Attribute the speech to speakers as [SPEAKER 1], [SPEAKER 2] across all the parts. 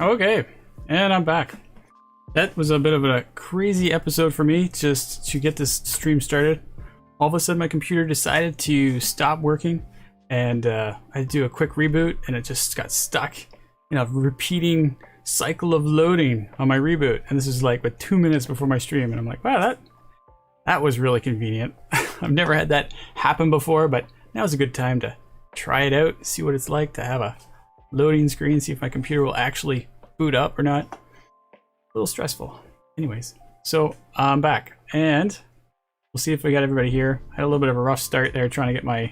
[SPEAKER 1] Okay, and I'm back. That was a bit of a crazy episode for me just to get this stream started. All of a sudden my computer decided to stop working, and I do a quick reboot and it just got stuck in a repeating cycle of loading on my reboot. And this is like with 2 minutes before my stream, and I'm like, wow, that was really convenient. I've never had that happen before, but now's a good time to try it out, see what it's like to have a loading screen, see if my computer will actually boot up or not. A little stressful. Anyways, so I'm back, and we'll see if we got everybody here. I had a little bit of a rough start there trying to get my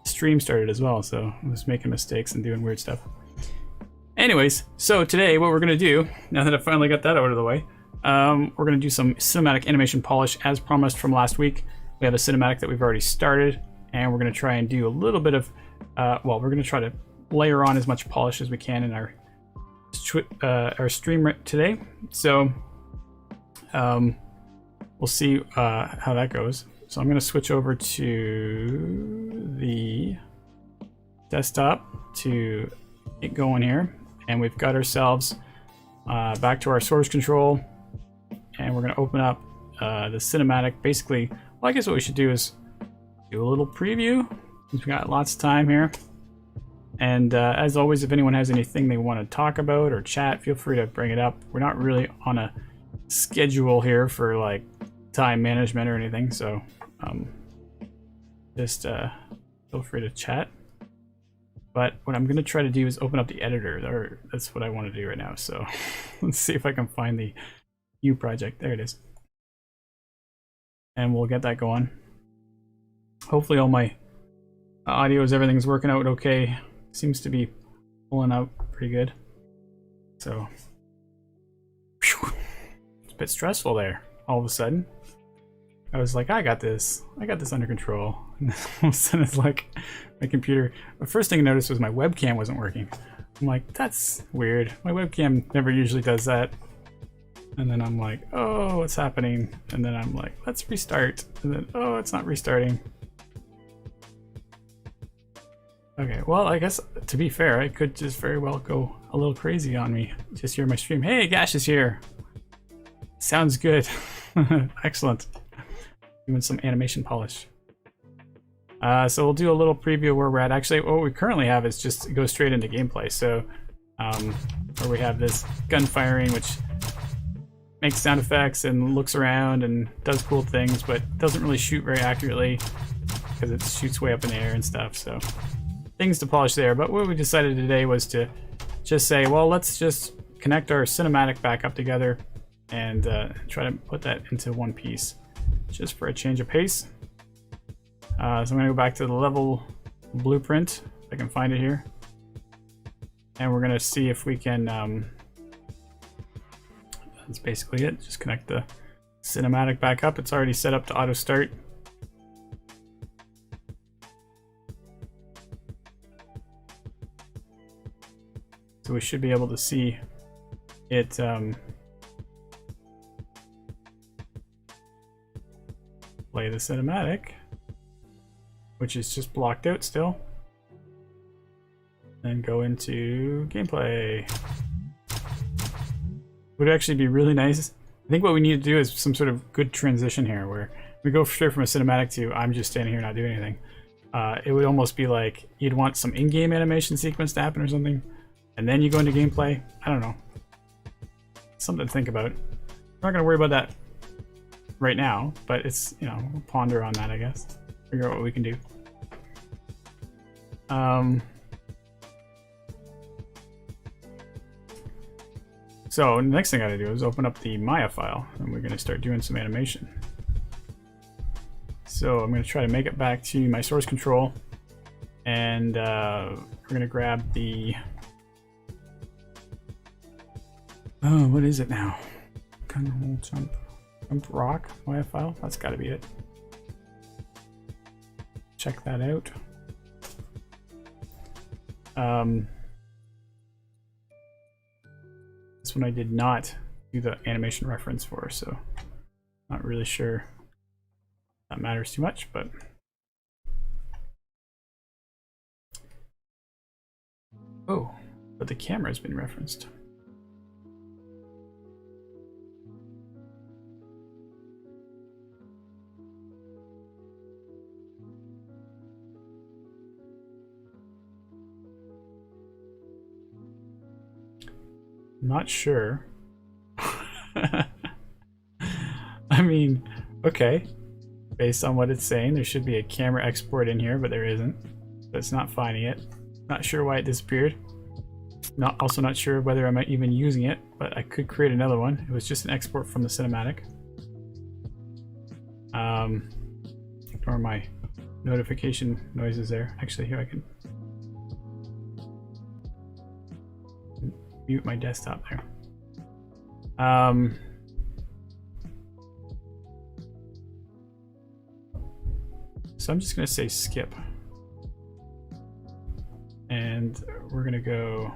[SPEAKER 1] stream started as well, so I was making mistakes and doing weird stuff. Anyways, so today what we're going to do, now that I finally got that out of the way, we're going to do some cinematic animation polish as promised from last week. We have a cinematic that we've already started, and we're going to try and do a little bit of, well, we're going to try to layer on as much polish as we can in our stream today. So we'll see how that goes. So I'm going to switch over to the desktop to get going here, and we've got ourselves back to our source control, and we're going to open up the cinematic. Basically, well, I guess what we should do is do a little preview since we got lots of time here. And as always, if anyone has anything they want to talk about or chat, feel free to bring it up. We're not really on a schedule here for like time management or anything, so just feel free to chat. But what I'm going to try to do is open up the editor, or that's what I want to do right now. So let's see if I can find the U project. There it is. And we'll get that going. Hopefully all my audios, everything's working out okay. Seems to be pulling out pretty good. So, whew, it's a bit stressful there. All of a sudden, I was like, I got this under control. And then all of a sudden, it's like my computer. The first thing I noticed was my webcam wasn't working. I'm like, that's weird. My webcam never usually does that. And then I'm like, oh, what's happening? And then I'm like, let's restart. And then, oh, it's not restarting. Okay, well, I guess to be fair, I could just very well go a little crazy on me. Just hear my stream. Hey, Gash is here. Sounds good. Excellent. Doing some animation polish. So we'll do a little preview where we're at. Actually, what we currently have is just go straight into gameplay. So where we have this gun firing, which makes sound effects and looks around and does cool things, but doesn't really shoot very accurately because it shoots way up in the air and stuff. So things to polish there. But what we decided today was to just say, well, let's just connect our cinematic back up together and try to put that into one piece just for a change of pace. So I'm going to go back to the level blueprint, if I can find it here, and we're going to see if we can that's basically it. Just connect the cinematic back up. It's already set up to auto start. So we should be able to see it play the cinematic, which is just blocked out still, and go into gameplay. Would actually be really nice. I think what we need to do is some sort of good transition here where we go straight from a cinematic to I'm just standing here not doing anything. It would almost be like you'd want some in-game animation sequence to happen or something, and then you go into gameplay. I don't know. Something to think about. We're not going to worry about that right now, but it's, you know, we'll ponder on that, I guess. Figure out what we can do. So the next thing I gotta do is open up the Maya file, and we're gonna start doing some animation. So I'm gonna try to make it back to my source control, and we're gonna grab the, oh, what is it now? Gun hold jump rock Maya file. That's got to be it. Check that out. This one I did not do the animation reference for, so not really sure that matters too much, but oh, but the camera has been referenced. not sure. I mean, okay. Based on what it's saying, there should be a camera export in here, but there isn't. So it's not finding it. Not sure why it disappeared. Also not sure whether I'm even using it, but I could create another one. It was just an export from the cinematic. Ignore my notification noises there. Actually, here I can mute my desktop there. So I'm just going to say skip. And we're going to go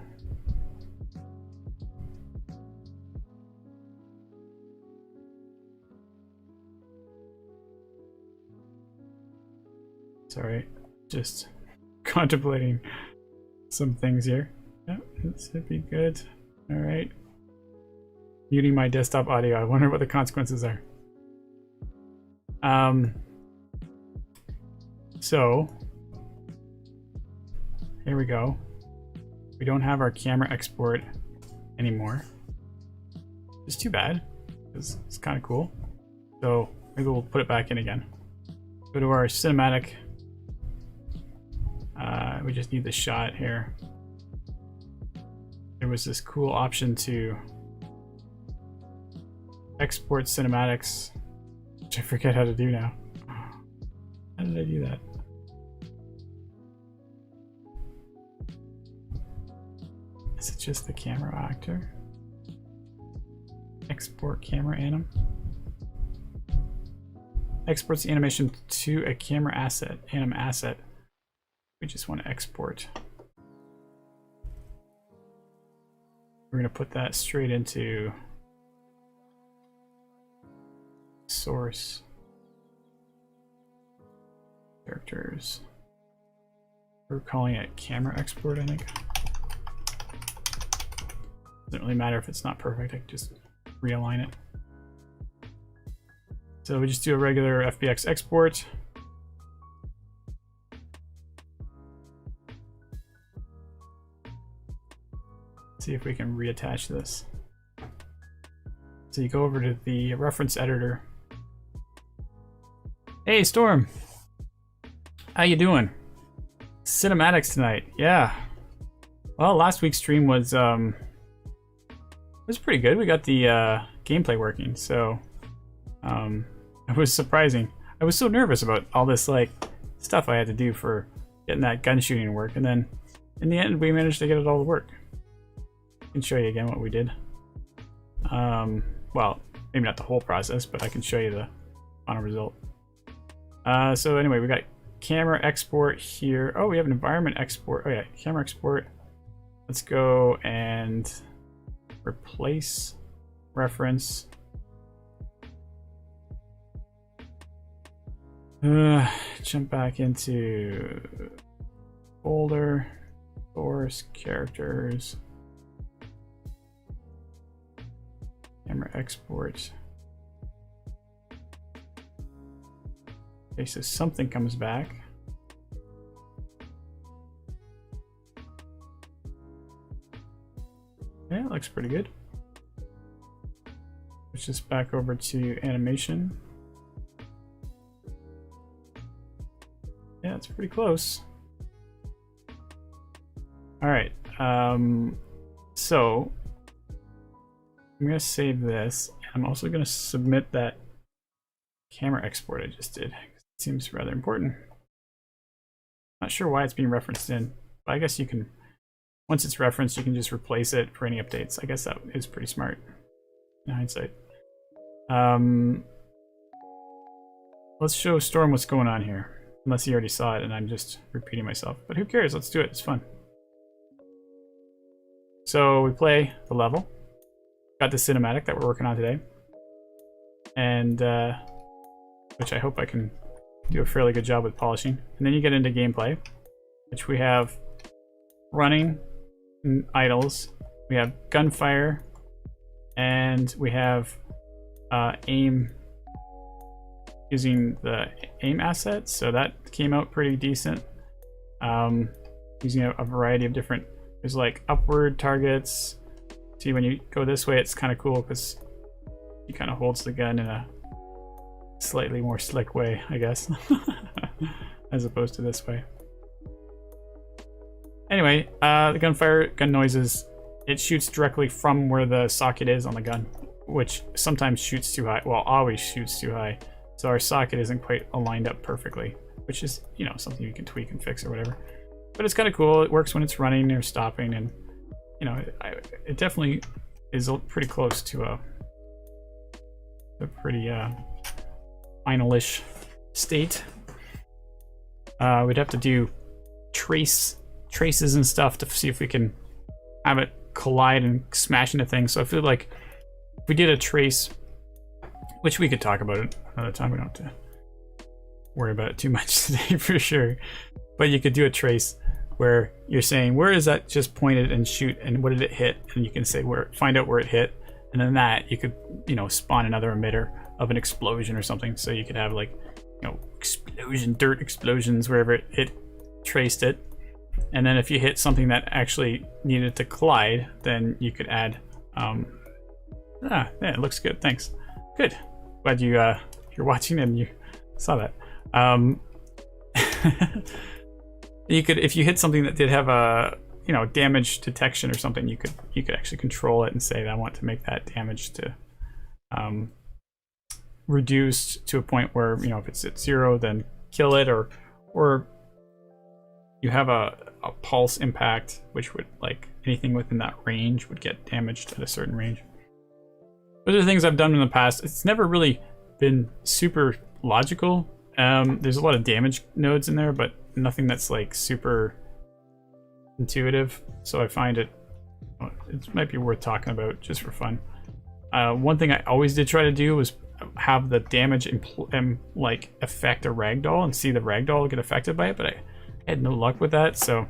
[SPEAKER 1] sorry, just contemplating some things here. Yep, this should be good. All right. Muting my desktop audio. I wonder what the consequences are. So here we go. We don't have our camera export anymore. It's too bad, because it's kind of cool. So maybe we'll put it back in again. Go to our cinematic. We just need the shot here. There was this cool option to export cinematics, which I forget how to do now. How did I do that? Is it just the camera actor? Export camera anim. Exports the animation to a camera asset, anim asset. We just want to export. We're going to put that straight into source characters. We're calling it camera export, I think. Doesn't really matter if it's not perfect, I can just realign it. So we just do a regular FBX export. See if we can reattach this. So you go over to the reference editor. Hey Storm, how you doing? Cinematics tonight, yeah. Well, last week's stream was pretty good. We got the gameplay working, so it was surprising. I was so nervous about all this like stuff I had to do for getting that gun shooting to work, and then in the end we managed to get it all to work. I can show you again what we did. Well, maybe not the whole process, but I can show you the final result. So anyway, we got camera export here. Oh, we have an environment export. Oh yeah, camera export. Let's go and replace reference. Jump back into folder, source, characters, camera export. Okay, so something comes back. Yeah, it looks pretty good. Let's just back over to animation. Yeah, it's pretty close. All right, so I'm gonna save this. I'm also gonna submit that camera export I just did. It seems rather important. Not sure why it's being referenced in, but I guess you can, once it's referenced, you can just replace it for any updates. I guess that is pretty smart in hindsight. Let's show Storm what's going on here. Unless he already saw it and I'm just repeating myself. But who cares? Let's do it. It's fun. So we play the level. Got the cinematic that we're working on today. And which I hope I can do a fairly good job with polishing. And then you get into gameplay, which we have running and idles. We have gunfire. And we have aim using the aim asset, so that came out pretty decent. Using a variety of different, there's like upward targets, See, when you go this way, it's kind of cool because he kind of holds the gun in a slightly more slick way, I guess, as opposed to this way. Anyway, the gun noises, it shoots directly from where the socket is on the gun, which sometimes shoots too high. Well, always shoots too high. So our socket isn't quite aligned up perfectly, which is, you know, something you can tweak and fix or whatever. But it's kind of cool. It works when it's running or stopping, and you know, it definitely is pretty close to a pretty final-ish state. We'd have to do traces and stuff to see if we can have it collide and smash into things. So I feel like if we did a trace, which we could talk about it another time, we don't have to worry about it too much today for sure, but you could do a trace where you're saying, where is that just pointed and shoot, and what did it hit, and you can say find out where it hit, and then that you could, you know, spawn another emitter of an explosion or something. So you could have, like, you know, dirt explosions wherever it traced it. And then if you hit something that actually needed to collide, then you could add yeah, it looks good, thanks. Good, glad you're watching and you saw that. You could, if you hit something that did have a, you know, damage detection or something, you could actually control it and say, I want to make that damage to reduced to a point where, you know, if it's at 0, then kill it, or you have a pulse impact, which would, like, anything within that range would get damaged at a certain range. Those are things I've done in the past. It's never really been super logical. There's a lot of damage nodes in there, but nothing that's like super intuitive. So I find it might be worth talking about just for fun. One thing I always did try to do was have the damage like affect a ragdoll and see the ragdoll get affected by it, but I had no luck with that. So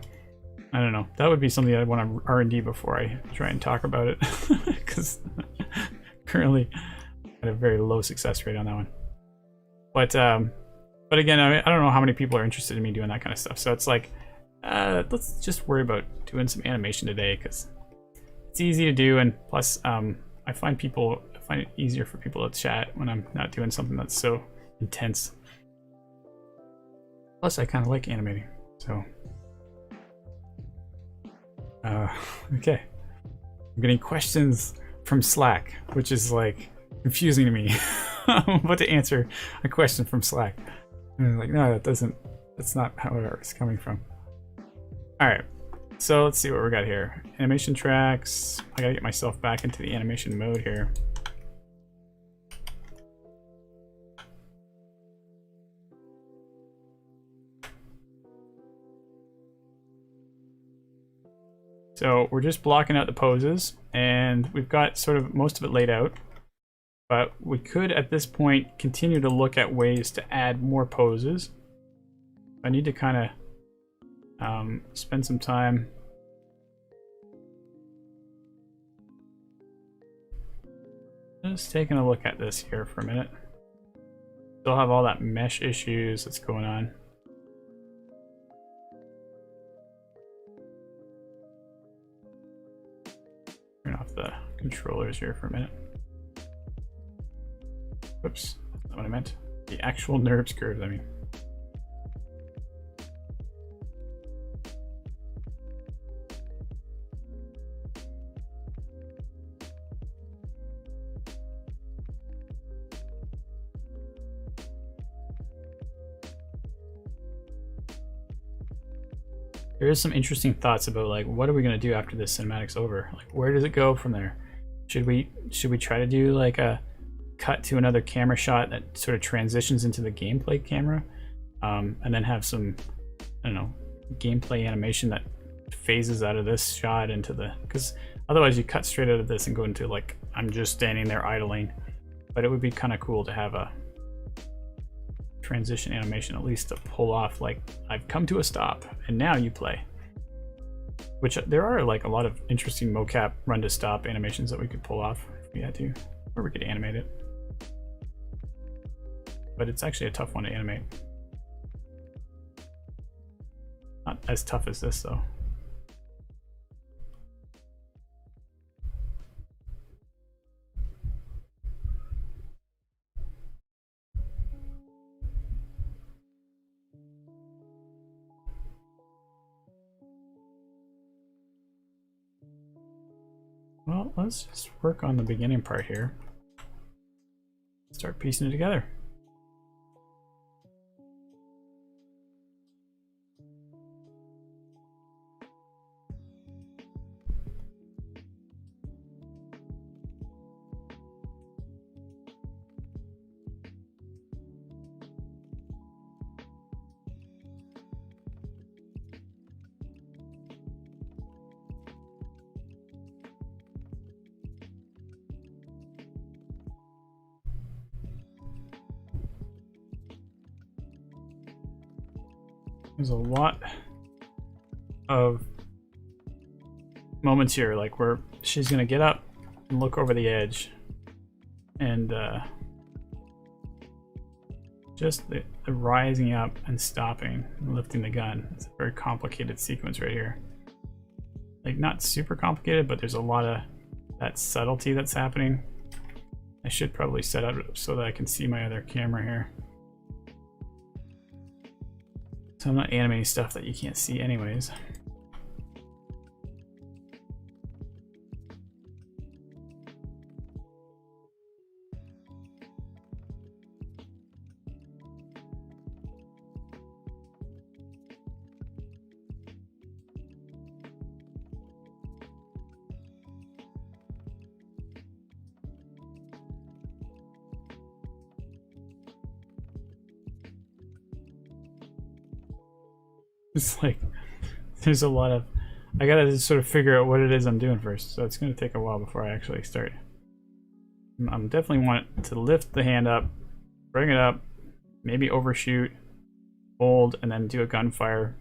[SPEAKER 1] I don't know. That would be something I want to R&D before I try and talk about it, because currently I had a very low success rate on that one. But again, I don't know how many people are interested in me doing that kind of stuff. So it's like, let's just worry about doing some animation today, because it's easy to do, and plus I find it easier for people to chat when I'm not doing something that's so intense. Plus I kind of like animating, so okay. I'm getting questions from Slack, which is like confusing to me. I'm about to answer a question from Slack, and I'm like, no, that's not how it's coming from. All right, so let's see what we got here. Animation tracks. I gotta get myself back into the animation mode here. So we're just blocking out the poses, and we've got sort of most of it laid out, but we could at this point continue to look at ways to add more poses. I need to kind of spend some time just taking a look at this here for a minute. Still have all that mesh issues that's going on. Turn off the controllers here for a minute. Whoops, that's not what I meant. The actual NURBS curves, I mean. There is some interesting thoughts about, like, what are we gonna do after this cinematic's over? Like, where does it go from there? Should we try to do like a cut to another camera shot that sort of transitions into the gameplay camera, and then have some, I don't know, gameplay animation that phases out of this shot into the, because otherwise you cut straight out of this and go into, like, I'm just standing there idling. But it would be kind of cool to have a transition animation, at least to pull off, like, I've come to a stop and now you play. Which there are, like, a lot of interesting mocap run to stop animations that we could pull off if we had to, or we could animate it. But it's actually a tough one to animate. Not as tough as this though. Well, let's just work on the beginning part here. Start piecing it together. There's a lot of moments here, like where she's gonna get up and look over the edge, and just the rising up and stopping and lifting the gun. It's a very complicated sequence right here. Like, not super complicated, but there's a lot of that subtlety that's happening. I should probably set up so that I can see my other camera here. So I'm not animating stuff that you can't see anyways. It's like, there's a lot of, I gotta sort of figure out what it is I'm doing first, so it's gonna take a while before I actually start. I'm definitely want to lift the hand up, bring it up, maybe overshoot, hold, and then do a gunfire.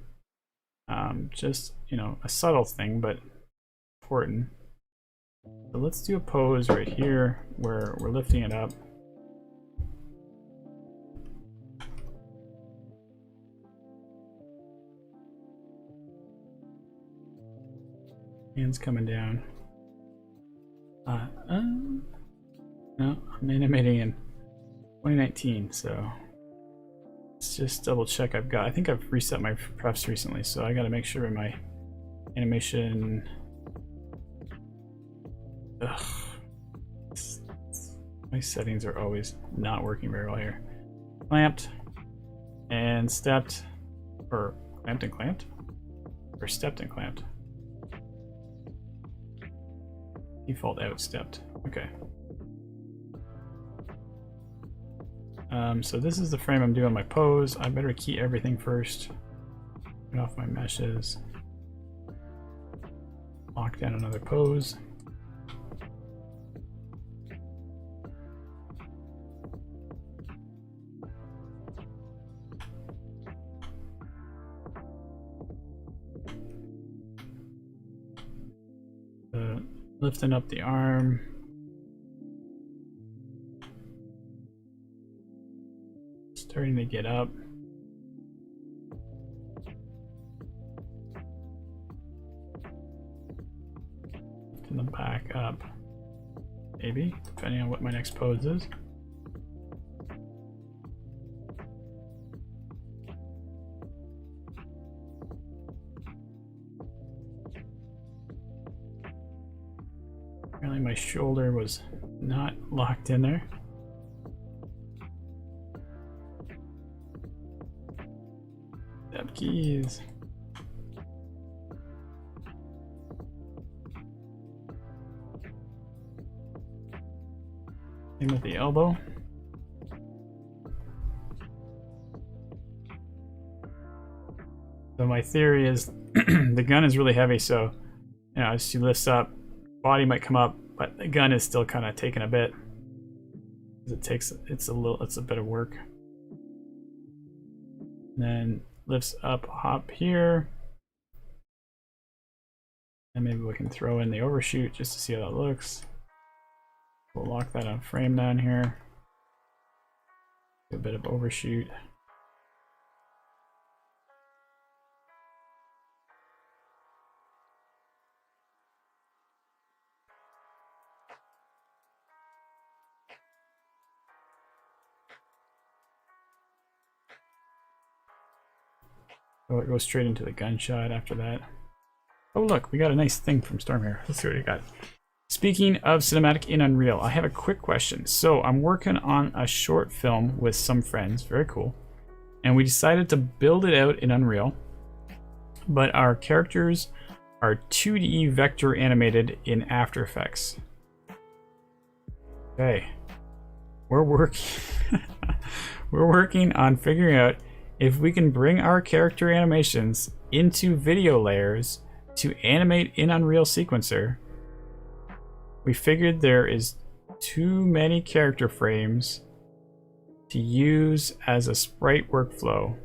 [SPEAKER 1] Just, you know, a subtle thing, but important. So let's do a pose right here where we're lifting it up. Hands coming down. No, I'm animating in 2019, so let's just double check. I think I've reset my prefs recently, so I gotta make sure my animation. Ugh. My settings are always not working very well here. Clamped and stepped, or clamped and clamped, or stepped and clamped. Default out stepped. Okay. So this is the frame I'm doing my pose. I better key everything first. Turn off my meshes. Lock down another pose. Lifting up the arm. Starting to get up. Lifting them back up. Maybe, depending on what my next pose is. Apparently my shoulder was not locked in there. Step keys. Same with the elbow. So my theory is the gun is really heavy, so you know, as she lifts up, body might come up, but the gun is still kind of taking a bit. It's a bit of work. And then lifts up, hop here. And maybe we can throw in the overshoot just to see how that looks. We'll lock that on frame down here. Do a bit of overshoot. So it goes straight into the gunshot after that. Oh look, we got a nice thing from Storm here. Let's see what we got. Speaking of cinematic in Unreal, I have a quick question. So I'm working on a short film with some friends, very cool. And we decided to build it out in Unreal, but our characters are 2D vector animated in After Effects. Okay, we're working on figuring out if we can bring our character animations into video layers to animate in Unreal Sequencer. We figured there is too many character frames to use as a sprite workflow.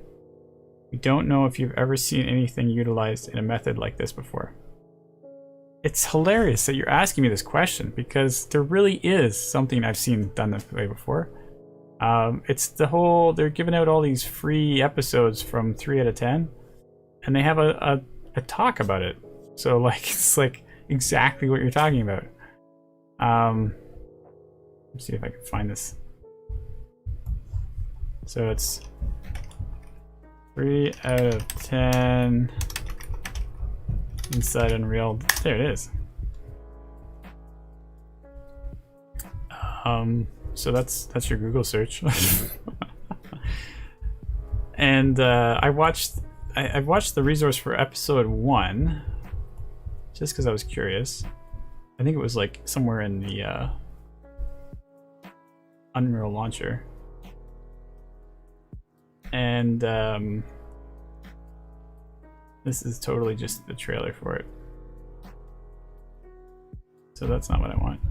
[SPEAKER 1] We don't know if you've ever seen anything utilized in a method like this before. It's hilarious that you're asking me this question because there really is something I've seen done this way before. It's the whole, they're giving out all these free episodes from 3 out of 10 and they have a talk about it. So like, it's like exactly what you're talking about. Let's see if I can find this. So it's 3 out of 10 inside Unreal. There it is. So that's your Google search. And I've watched the resource for episode 1 just because I was curious. I think it was like somewhere in the Unreal launcher. And this is totally just the trailer for it. So that's not what I want.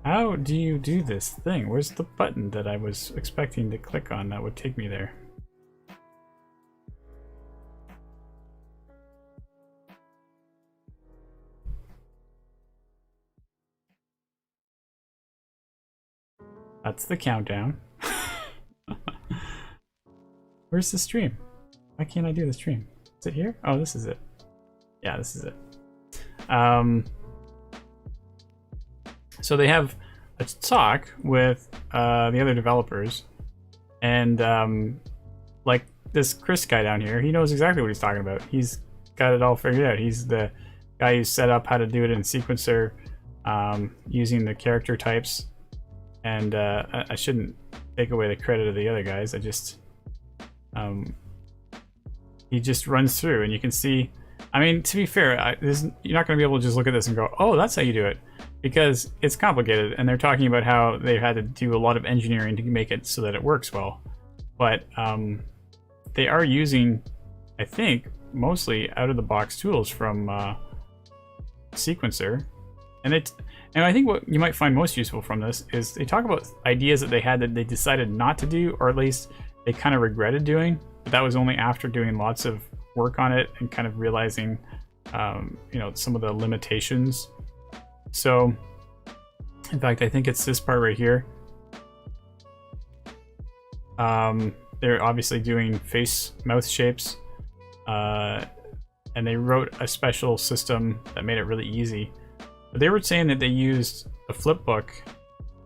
[SPEAKER 1] How do you do this thing? Where's the button that I was expecting to click on that would take me there? That's the countdown. Where's the stream? Why can't I do the stream? Is it here? Oh, this is it. Yeah, this is it. So they have a talk with the other developers, and like this Chris guy down here, he knows exactly what he's talking about. He's got it all figured out. He's the guy who set up how to do it in Sequencer using the character types. And I shouldn't take away the credit of the other guys. I just he just runs through, and you can see. I mean, to be fair, you're not going to be able to just look at this and go, "Oh, that's how you do it," because it's complicated. And they're talking about how they had to do a lot of engineering to make it so that it works well. But they are using, I think, mostly out-of-the-box tools from Sequencer, and I think what you might find most useful from this is they talk about ideas that they had that they decided not to do, or at least they kind of regretted doing, but that was only after doing lots of work on it and kind of realizing, you know, some of the limitations. So, in fact, I think it's this part right here. They're obviously doing face mouth shapes, and they wrote a special system that made it really easy. But they were saying that they used a flipbook,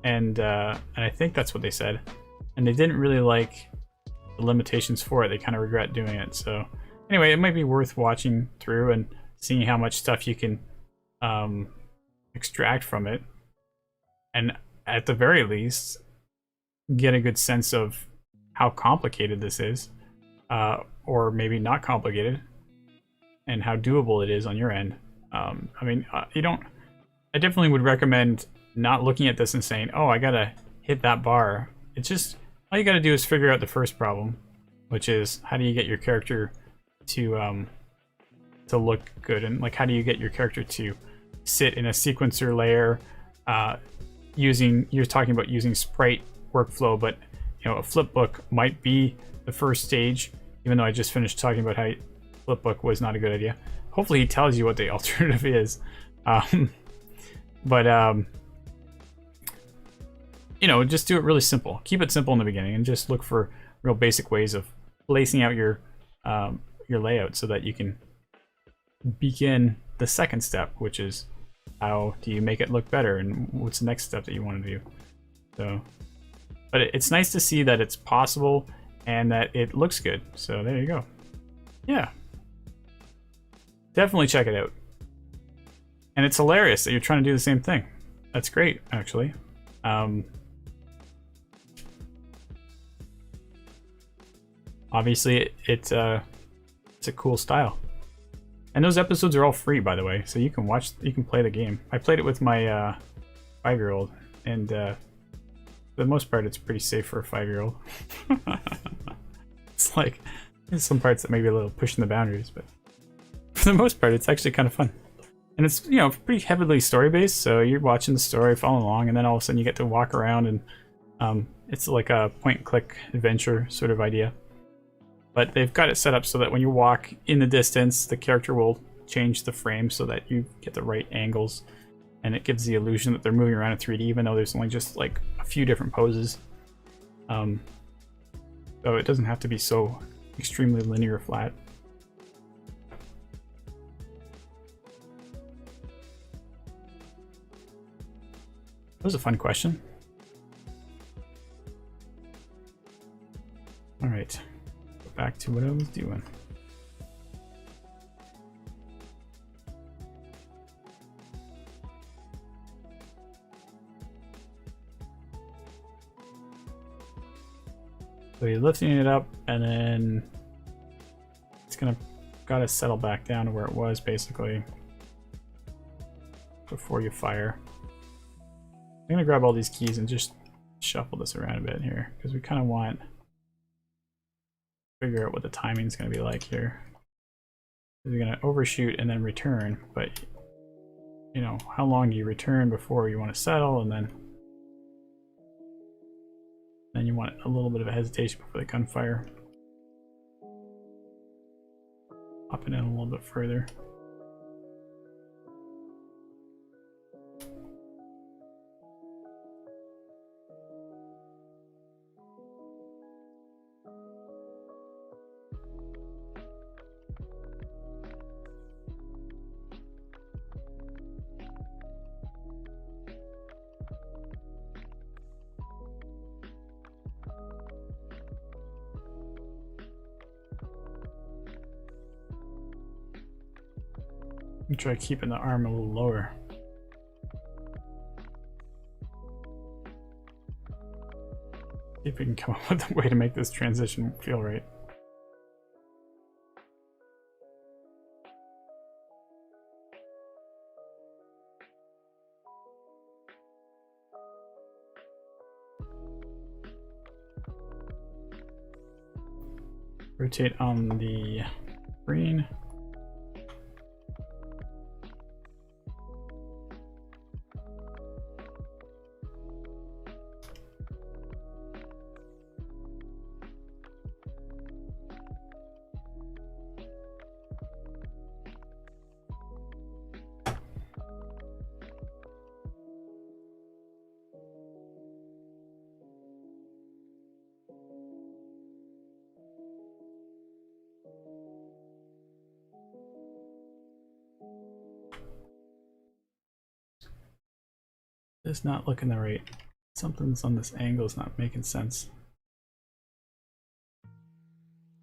[SPEAKER 1] and I think that's what they said. And they didn't really like the limitations for it. They kind of regret doing it. So anyway, it might be worth watching through and seeing how much stuff you can extract from it. And at the very least, get a good sense of how complicated this is, or maybe not complicated, and how doable it is on your end. I mean, I definitely would recommend not looking at this and saying, "Oh, I gotta hit that bar." It's just, all you gotta do is figure out the first problem, which is how do you get your character to look good, and like how do you get your character to sit in a sequencer layer, you're talking about using sprite workflow, but you know, a flipbook might be the first stage, even though I just finished talking about how flipbook was not a good idea. Hopefully he tells you what the alternative is. But you know, just do it really simple. Keep it simple in the beginning, and just look for real basic ways of placing out your layout so that you can begin the second step, which is how do you make it look better, and what's the next step that you want to do. So, but it's nice to see that it's possible, and that it looks good. So there you go. Yeah. Definitely check it out. And it's hilarious that you're trying to do the same thing. That's great, actually. Obviously, it's a cool style. And those episodes are all free, by the way, so you can play the game. I played it with my 5-year-old, and for the most part, it's pretty safe for a 5-year-old. It's like, there's some parts that may be a little pushing the boundaries, but for the most part, it's actually kind of fun. And it's, you know, pretty heavily story-based, so you're watching the story, following along, and then all of a sudden you get to walk around, and it's like a point-and-click adventure sort of idea. But they've got it set up so that when you walk in the distance, the character will change the frame so that you get the right angles, and it gives the illusion that they're moving around in 3D, even though there's only just like a few different poses. So it doesn't have to be so extremely linear flat. That was a fun question. All right. Back to what I was doing. So you're lifting it up, and then it's gotta settle back down to where it was basically before you fire. I'm gonna grab all these keys and just shuffle this around a bit here because we kind of want figure out what the timing is going to be like here. We're going to overshoot and then return, but you know, how long do you return before you want to settle, and then you want a little bit of a hesitation before the gunfire. Pop it in a little bit further. Try keeping the arm a little lower. See if we can come up with a way to make this transition feel right. Rotate on the green. It's not looking the right. Something's on this angle is not making sense.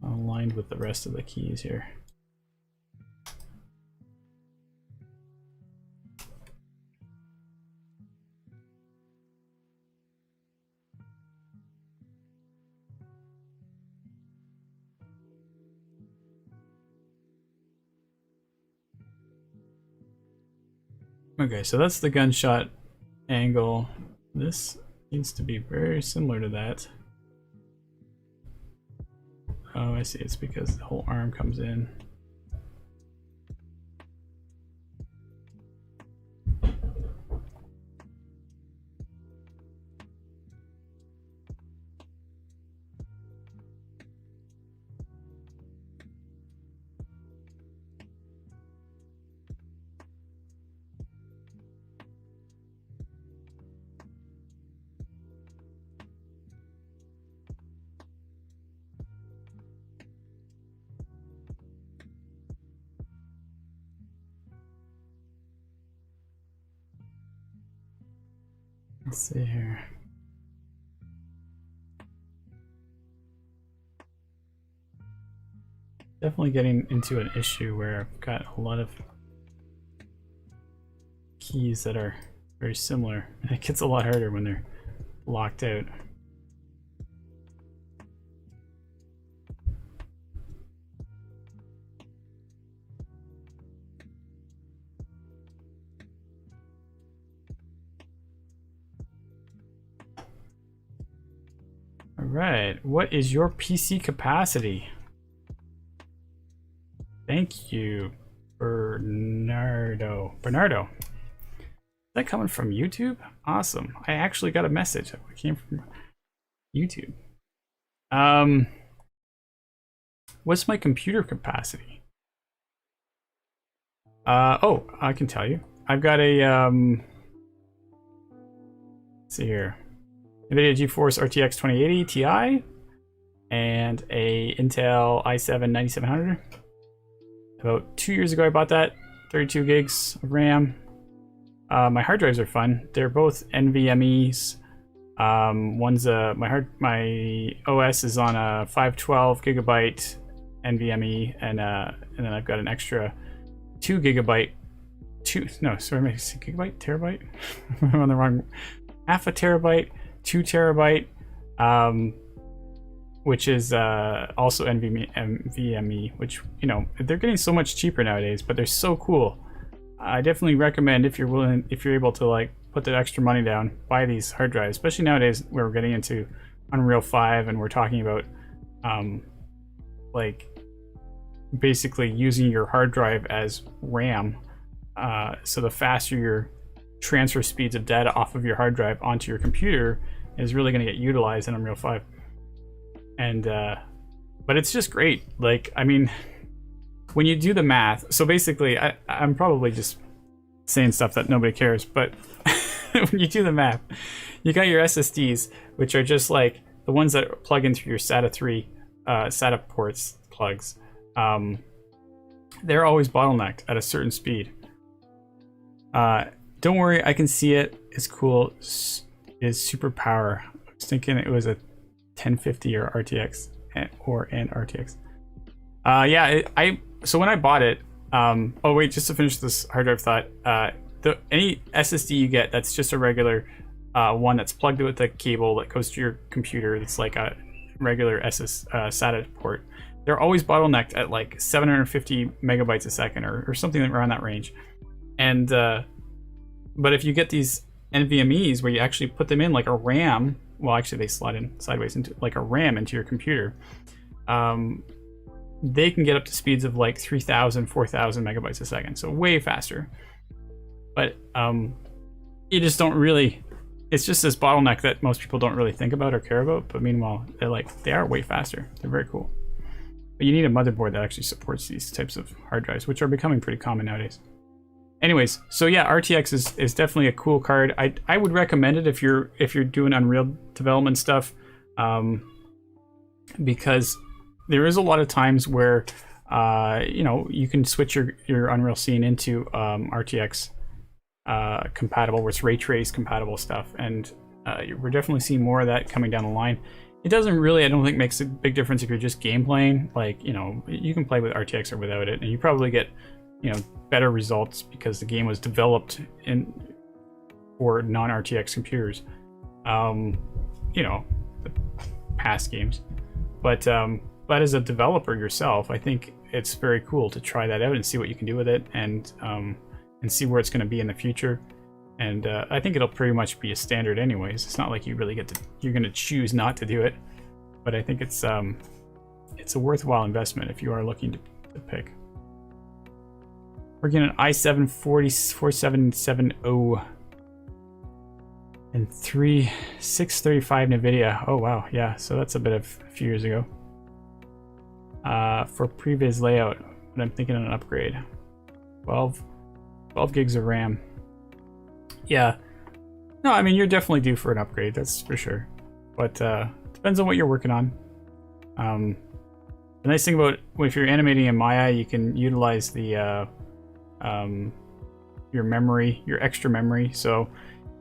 [SPEAKER 1] I'm aligned with the rest of the keys here. Okay, so that's the gunshot angle. This needs to be very similar to that. Oh, I see. It's because the whole arm comes in. Let's see here. Definitely getting into an issue where I've got a lot of keys that are very similar. And it gets a lot harder when they're locked out. All right, what is your PC capacity? Thank you, Bernardo. Bernardo. Is that coming from YouTube? Awesome. I actually got a message. It came from YouTube. What's my computer capacity? Oh, I can tell you. I've got a let's see here. NVIDIA GeForce RTX 2080 Ti and a Intel i7 9700. About 2 years ago I bought that. 32 gigs of RAM. My hard drives are fun. They're both NVMe's. One's my OS is on a 512 gigabyte NVMe, and then I've got an extra 2 gigabyte. Gigabyte, terabyte. I'm on the wrong. Half a terabyte, 2 terabyte, which is also NVMe, which, you know, they're getting so much cheaper nowadays, but they're so cool. I definitely recommend, if you're able to like put that extra money down, buy these hard drives, especially nowadays where we're getting into Unreal 5 and we're talking about like basically using your hard drive as RAM. So the faster your transfer speeds of data off of your hard drive onto your computer is really going to get utilized in Unreal 5. And but it's just great. Like, I mean, when you do the math, so basically I'm probably just saying stuff that nobody cares, but when you do the math, you got your SSDs, which are just like the ones that plug into your SATA 3 SATA ports plugs. They're always bottlenecked at a certain speed. Don't worry, I can see it. It's cool. It's super power. I was thinking it was a 1050 or RTX or an RTX. Yeah, so when I bought it, oh wait, just to finish this hard drive thought, any SSD you get that's just a regular one that's plugged with a cable that goes to your computer, that's like a regular SATA port, they're always bottlenecked at like 750 megabytes a second or something around that range. And but if you get these NVMe's where you actually put them in like a RAM, well, actually they slide in sideways into like a RAM into your computer, they can get up to speeds of like 3,000, 4,000 megabytes a second, so way faster. But you just don't really, it's just this bottleneck that most people don't really think about or care about, but meanwhile they are way faster. They're very cool. But you need a motherboard that actually supports these types of hard drives, which are becoming pretty common nowadays. Anyways, so yeah, RTX is definitely a cool card. I would recommend it if you're doing Unreal development stuff, because there is a lot of times where you know, you can switch your Unreal scene into RTX compatible, where it's ray trace compatible stuff, and we're definitely seeing more of that coming down the line. It doesn't really, I don't think, makes a big difference if you're just game playing. Like, you know, you can play with RTX or without it, and you probably get, you know, better results because the game was developed for non-RTX computers. You know, the past games, but as a developer yourself, I think it's very cool to try that out and see what you can do with it, and see where it's going to be in the future. And I think it'll pretty much be a standard anyways. It's not like you really you're going to choose not to do it, but I think it's a worthwhile investment if you are looking to pick. We're getting an i7 4770 and 635 NVIDIA. Oh wow, yeah, so that's a bit of a few years ago. For previous layout, but I'm thinking of an upgrade. 12 gigs of RAM. Yeah, no, I mean, you're definitely due for an upgrade, that's for sure. But depends on what you're working on. The nice thing about if you're animating in Maya, you can utilize the your memory, your extra memory. So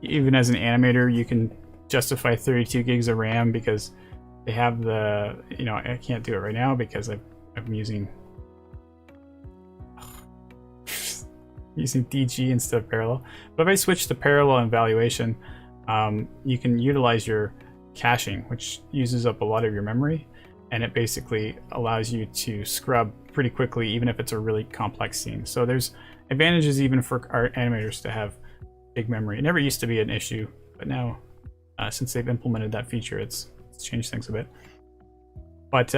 [SPEAKER 1] even as an animator, you can justify 32 gigs of RAM because they have the, you know, I can't do it right now because I'm using using DG instead of parallel. But if I switch to parallel and evaluation, you can utilize your caching, which uses up a lot of your memory, and it basically allows you to scrub pretty quickly, even if it's a really complex scene. So there's advantages even for our animators to have big memory. It never used to be an issue, but now since they've implemented that feature, it's changed things a bit. But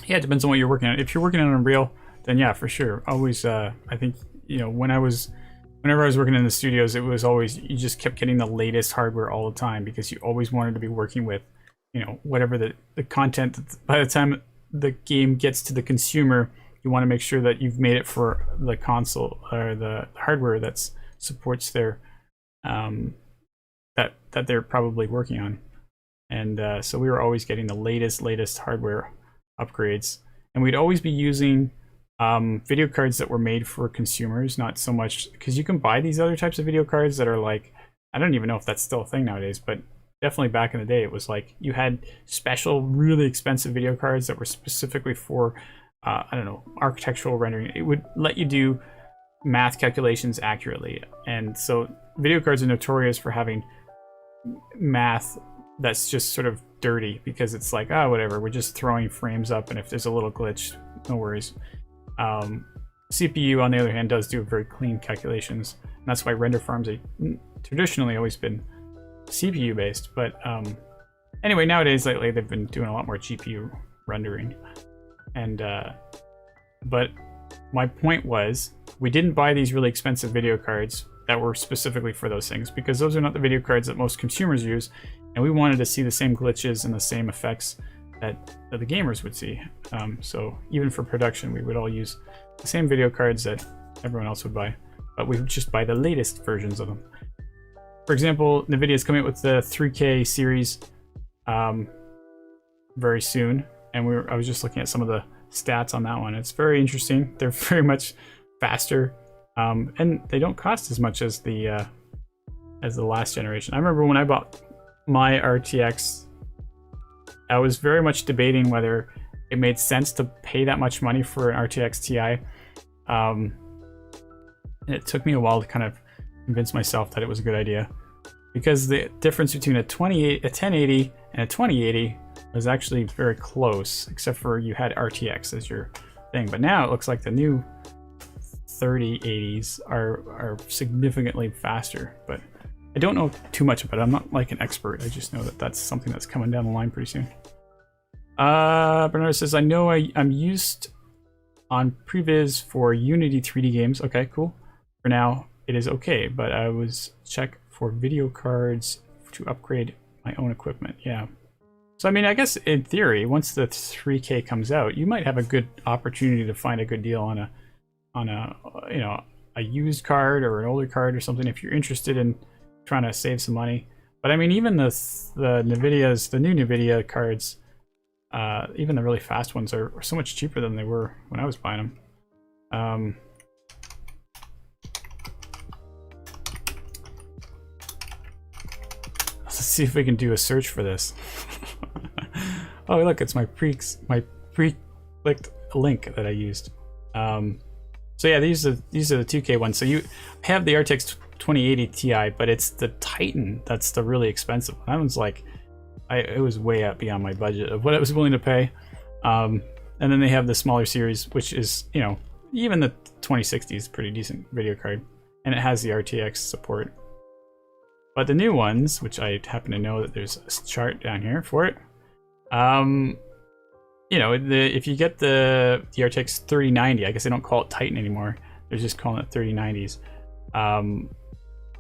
[SPEAKER 1] yeah, it depends on what you're working on. If you're working on Unreal, then yeah, for sure. Always, I think, you know, whenever I was working in the studios, it was always, you just kept getting the latest hardware all the time because you always wanted to be working with, you know, whatever the content. By the time the game gets to the consumer, you want to make sure that you've made it for the console or the hardware that supports their that they're probably working on. And so we were always getting the latest hardware upgrades, and we'd always be using video cards that were made for consumers, not so much because you can buy these other types of video cards that are like, I don't even know if that's still a thing nowadays, but definitely back in the day it was like you had special really expensive video cards that were specifically for I don't know, architectural rendering. It would let you do math calculations accurately, and so video cards are notorious for having math that's just sort of dirty because it's like, oh, whatever, we're just throwing frames up, and if there's a little glitch, no worries. CPU, on the other hand, does do very clean calculations, and that's why render farms are traditionally always been CPU based. But anyway, nowadays, lately, they've been doing a lot more GPU rendering. And but my point was, we didn't buy these really expensive video cards that were specifically for those things, because those are not the video cards that most consumers use, and we wanted to see the same glitches and the same effects that the gamers would see. So even for production, we would all use the same video cards that everyone else would buy, but we would just buy the latest versions of them. For example, NVIDIA is coming out with the 3K series very soon, and I was just looking at some of the stats on that one. It's very interesting. They're very much faster, and they don't cost as much as the last generation. I remember when I bought my RTX, I was very much debating whether it made sense to pay that much money for an RTX Ti. And it took me a while to kind of convince myself that it was a good idea, because the difference between a 1080 and a 2080 was actually very close, except for you had RTX as your thing. But now it looks like the new 3080s are significantly faster, but I don't know too much about it. I'm not like an expert. I just know that that's something that's coming down the line pretty soon. Bernardo says, I know I'm used on previs for Unity 3D games. Okay, cool. For now, it is okay, but I was check for video cards to upgrade my own equipment. Yeah. So, I mean, I guess in theory, once the 3K comes out, you might have a good opportunity to find a good deal on a you know, a used card or an older card or something if you're interested in trying to save some money. But I mean, even the new NVIDIA cards, even the really fast ones are so much cheaper than they were when I was buying them. Let's see if we can do a search for this. Oh, look, it's my pre-clicked link that I used. So yeah, these are the 2K ones. So you have the RTX 2080 Ti, but it's the Titan that's the really expensive one. That one's like, it was way up beyond my budget of what I was willing to pay. And then they have the smaller series, which is, you know, even the 2060 is a pretty decent video card, and it has the RTX support. But the new ones, which I happen to know that there's a chart down here for it, you know, if you get the RTX 3090, I guess they don't call it Titan anymore. They're just calling it 3090s.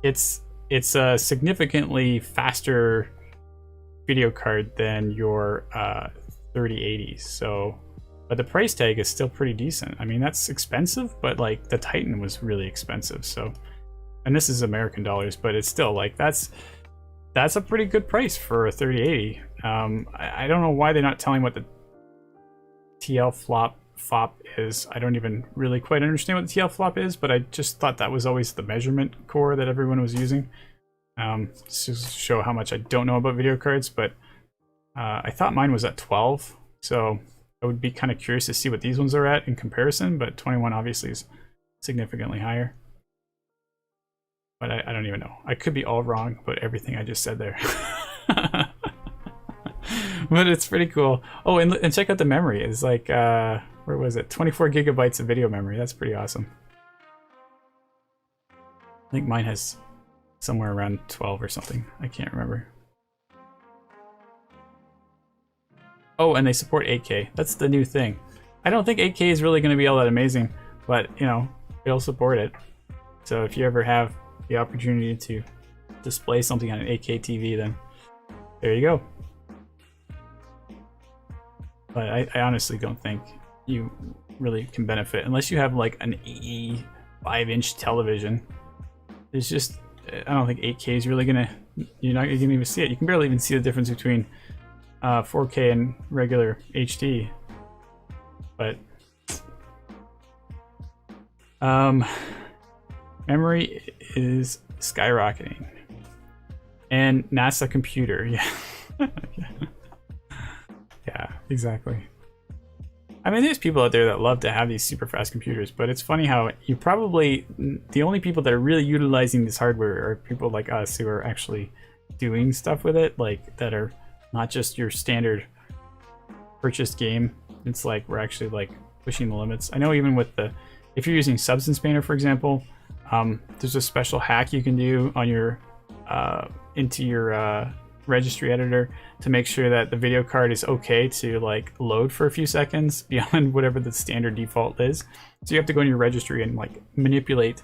[SPEAKER 1] It's a significantly faster video card than your 3080s. So, but the price tag is still pretty decent. I mean, that's expensive, but like the Titan was really expensive. So, and this is American dollars, but it's still like that's a pretty good price for a 3080. I don't know why they're not telling what the TL FOP is. I don't even really quite understand what the TL FOP is, but I just thought that was always the measurement core that everyone was using. Just to show how much I don't know about video cards, but I thought mine was at 12. So I would be kind of curious to see what these ones are at in comparison, but 21 obviously is significantly higher. But I don't even know. I could be all wrong about everything I just said there. But it's pretty cool. Oh, and check out the memory. It's like, where was it? 24 gigabytes of video memory. That's pretty awesome. I think mine has somewhere around 12 or something. I can't remember. Oh, and they support 8K. That's the new thing. I don't think 8K is really going to be all that amazing, but, you know, it'll support it. So if you ever have the opportunity to display something on an 8K TV, then there you go. But I honestly don't think you really can benefit unless you have like an 85-inch television. It's just, I don't think 8K is really gonna, you're not gonna even see it. You can barely even see the difference between 4K and regular HD. But memory is skyrocketing. And NASA computer, yeah. Yeah, exactly. I mean, there's people out there that love to have these super fast computers, but it's funny how you probably, the only people that are really utilizing this hardware are people like us who are actually doing stuff with it, like that are not just your standard purchased game. It's like we're actually like pushing the limits. I know even with the, if you're using Substance Painter, for example, there's a special hack you can do on your, into your registry editor to make sure that the video card is okay to like load for a few seconds beyond whatever the standard default is. So you have to go in your registry and like manipulate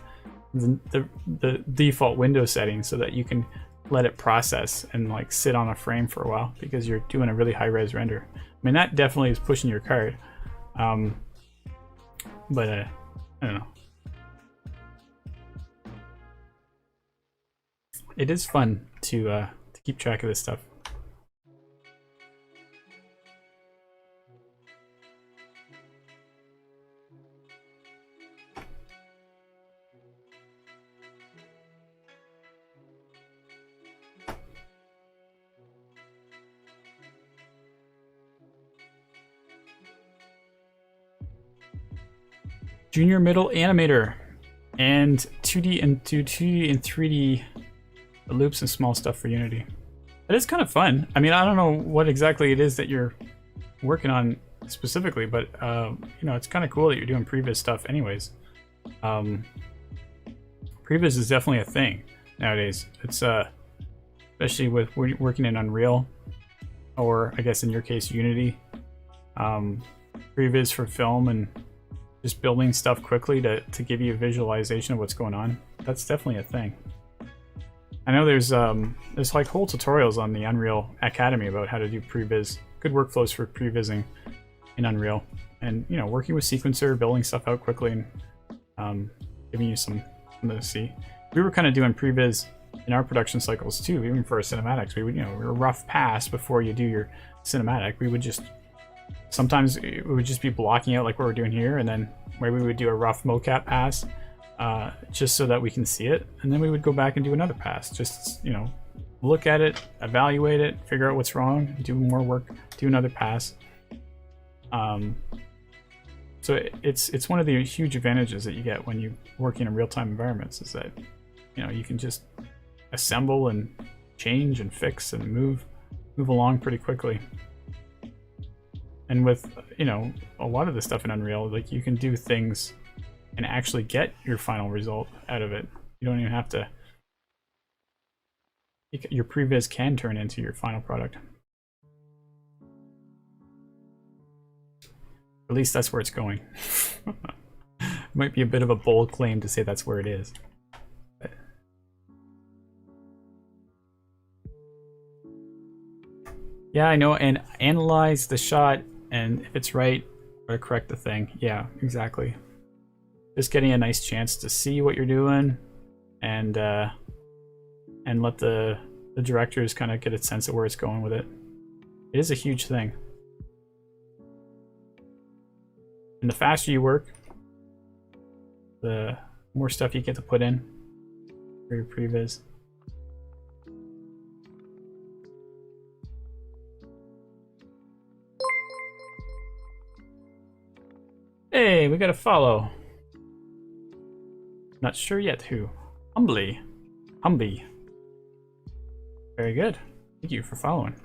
[SPEAKER 1] the default window settings so that you can let it process and like sit on a frame for a while because you're doing a really high res render. I mean, that definitely is pushing your card. But I don't know. It is fun to keep track of this stuff. Junior middle animator and 2D and 2D and 3D loops and small stuff for Unity. It is kind of fun. I mean, I don't know what exactly it is that you're working on specifically, but you know, it's kind of cool that you're doing previs stuff anyways. Previs is definitely a thing nowadays. It's especially with working in Unreal, or I guess in your case Unity. Previs for film and just building stuff quickly to give you a visualization of what's going on. That's definitely a thing. I know there's like whole tutorials on the Unreal Academy about how to do previs, good workflows for prevising in Unreal, and you know, working with sequencer, building stuff out quickly, and giving you something to see. We were kind of doing previs in our production cycles too, even for our cinematics. We would, you know, we were a rough pass before you do your cinematic. We would just sometimes we would just be blocking out like what we're doing here, and then maybe we would do a rough mocap pass. Just so that we can see it, and then we would go back and do another pass. Just, you know, look at it, evaluate it, figure out what's wrong, do more work, do another pass. So it's one of the huge advantages that you get when you work in real-time environments, is that, you know, you can just assemble and change and fix and move along pretty quickly. And with, you know, a lot of the stuff in Unreal, like you can do things and actually get your final result out of it. You don't even have to, your previs can turn into your final product. At least that's where it's going. It might be a bit of a bold claim to say that's where it is. But yeah, I know, and analyze the shot, and if it's right, or correct the thing. Yeah, exactly. Just getting a nice chance to see what you're doing, and let the directors kind of get a sense of where it's going with it. It is a huge thing. And the faster you work, the more stuff you get to put in for your previs. Hey, we got a follow. Not sure yet who. Humbly. Humby. Very good. Thank you for following.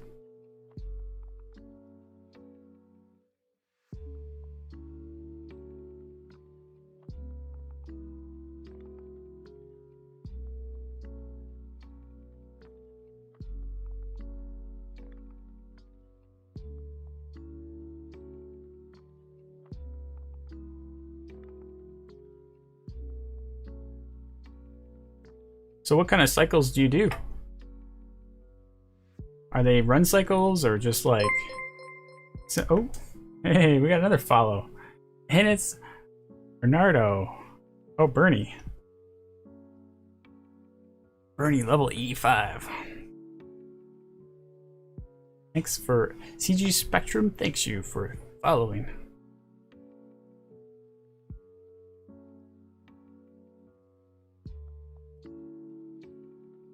[SPEAKER 1] So what kind of cycles do you do? Are they run cycles or just like... So, oh, hey, we got another follow. And it's Bernardo. Oh, Bernie. Bernie, level E5. Thanks for... CG Spectrum thanks you for following.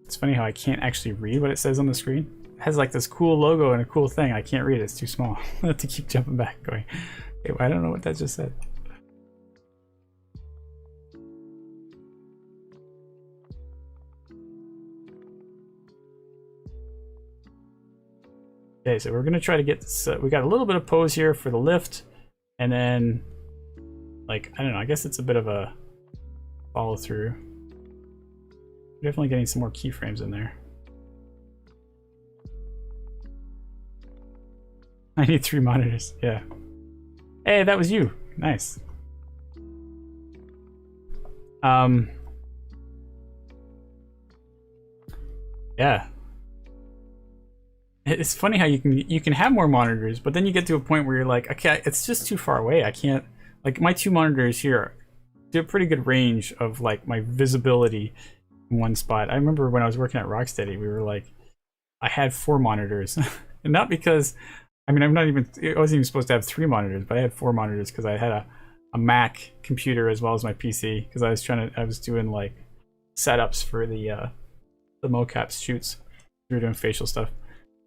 [SPEAKER 1] It's funny how I can't actually read what it says on the screen. It has like this cool logo and a cool thing. I can't read it, it's too small. I have to keep jumping back going, okay, well, I don't know what that just said. Okay, so we're gonna try to get this, we got a little bit of pose here for the lift, and then, like, I don't know, I guess it's a bit of a follow through. Definitely getting some more keyframes in there. I need 3 monitors, yeah. Hey, that was you. Nice. Yeah. It's funny how you can have more monitors, but then you get to a point where you're like, okay, it's just too far away. I can't, like, my 2 monitors here do a pretty good range of like my visibility in one spot. I remember when I was working at Rocksteady, we were like, I had 4 monitors, and not because, I mean, I wasn't even supposed to have 3 monitors, but I had 4 monitors because I had a Mac computer as well as my PC, because I was doing like setups for the mocap shoots. We were doing facial stuff,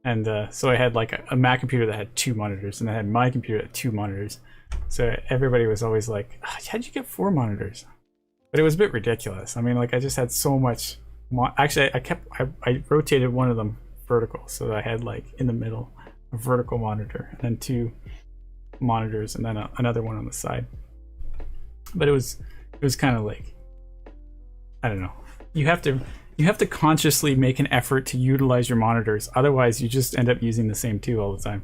[SPEAKER 1] and so I had like a Mac computer that had 2 monitors, and I had my computer that had 2 monitors. So everybody was always like, oh, how'd you get 4 monitors? But it was a bit ridiculous. I mean, like, I just had so much. Actually, I rotated one of them vertical, so that I had like in the middle a vertical monitor, and then 2 monitors, and then another one on the side. But it was kind of like, I don't know. You have to consciously make an effort to utilize your monitors. Otherwise, you just end up using the same 2 all the time.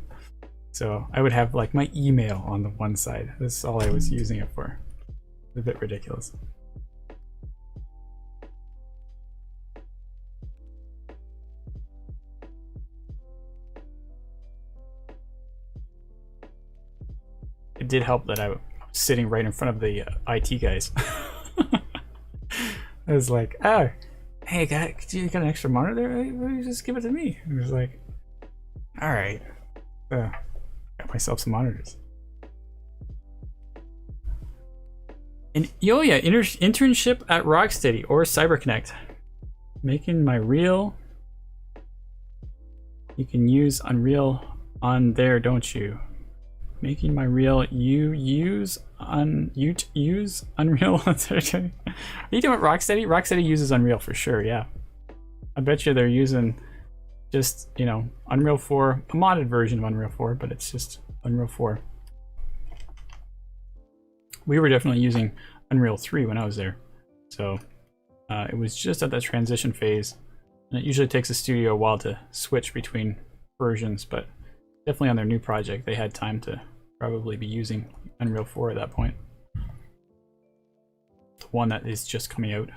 [SPEAKER 1] So I would have like my email on the one side. That's all I was using it for. It's a bit ridiculous. It did help that I was sitting right in front of the IT guys. I was like, oh, hey, you got an extra monitor there? Hey, just give it to me. And he was like, all right. Got myself some monitors. And oh yeah, internship at Rocksteady or CyberConnect. Making my reel. You can use Unreal on there, don't you? Making my reel. You use Unreal. Are you doing Rocksteady? Rocksteady uses Unreal for sure. Yeah, I bet you they're using just, you know, Unreal 4, a modded version of Unreal 4, but it's just Unreal 4. We were definitely using Unreal 3 when I was there, so it was just at that transition phase, and it usually takes a studio a while to switch between versions, but definitely on their new project they had time to probably be using Unreal 4 at that point. The one that is just coming out.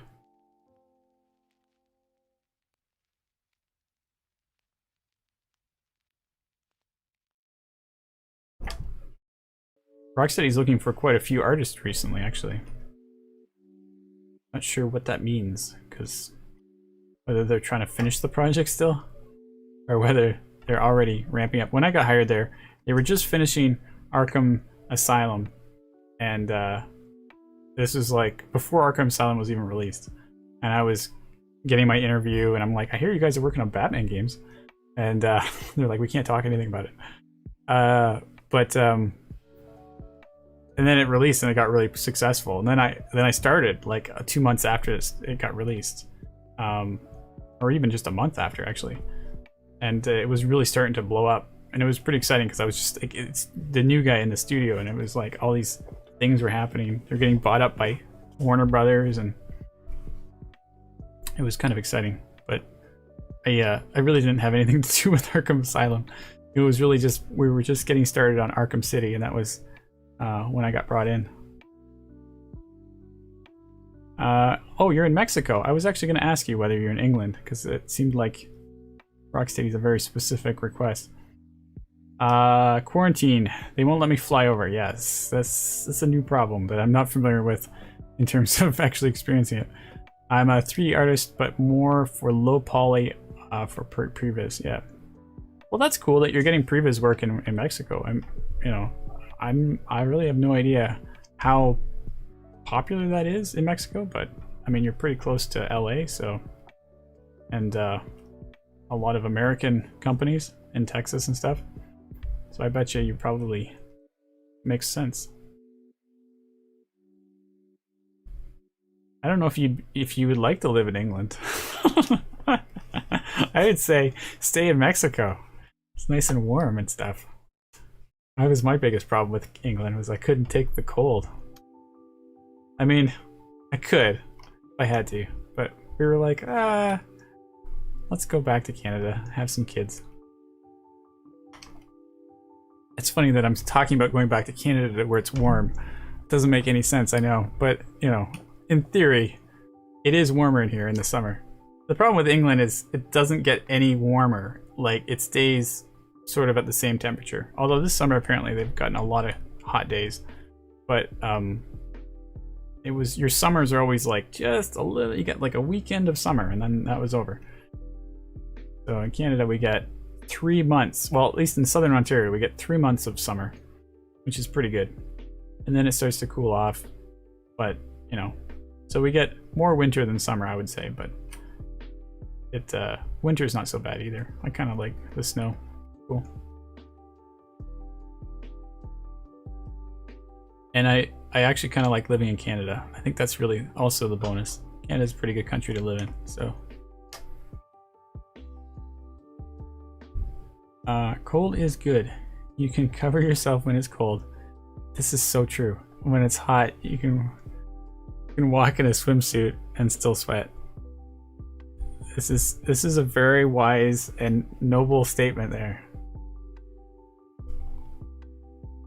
[SPEAKER 1] Rocksteady's looking for quite a few artists recently, actually. Not sure what that means, because whether they're trying to finish the project still, or whether they're already ramping up. When I got hired there, they were just finishing Arkham Asylum, and this was like before Arkham Asylum was even released, and I was getting my interview, and I'm like, I hear you guys are working on Batman games, and they're like, we can't talk anything about it. and then it released and it got really successful. And then I started like 2 months after it got released, or even just a month after actually, and it was really starting to blow up. And it was pretty exciting because I was just like, it's the new guy in the studio, and it was like all these things were happening. They're getting bought up by Warner Brothers, and it was kind of exciting. But I really didn't have anything to do with Arkham Asylum. It was really just, we were just getting started on Arkham City, and that was when I got brought in. Oh, you're in Mexico. I was actually going to ask you whether you're in England, because it seemed like Rocksteady is a very specific request. Quarantine. They won't let me fly over. Yes, that's a new problem that I'm not familiar with in terms of actually experiencing it. I'm a 3D artist, but more for low poly for previs. Yeah. Well, that's cool that you're getting previs work in Mexico. I really have no idea how popular that is in Mexico, but I mean, you're pretty close to LA, so, and a lot of American companies in Texas and stuff. So I bet you probably makes sense. I don't know if you would like to live in England. I would say stay in Mexico. It's nice and warm and stuff. That was my biggest problem with England, was I couldn't take the cold. I mean, I could if I had to, but we were like, let's go back to Canada, have some kids. It's funny that I'm talking about going back to Canada where it's warm. It doesn't make any sense, I know, but in theory, it is warmer in here in the summer. The problem with England is it doesn't get any warmer. Like, it stays sort of at the same temperature. Although this summer apparently they've gotten a lot of hot days, but your summers are always like just a little. You get like a weekend of summer, and then that was over. So in Canada we get 3 months. Well, at least in southern Ontario we get 3 months of summer, which is pretty good, and then it starts to cool off. But so we get more winter than summer, I would say. But winter's not so bad either. I kind of like the snow. Cool. And I actually kind of like living in Canada. I think that's really also the bonus. Canada's a pretty good country to live in. So cold is good. You can cover yourself when it's cold. This is so true. When it's hot, you can walk in a swimsuit and still sweat. This is a very wise and noble statement there.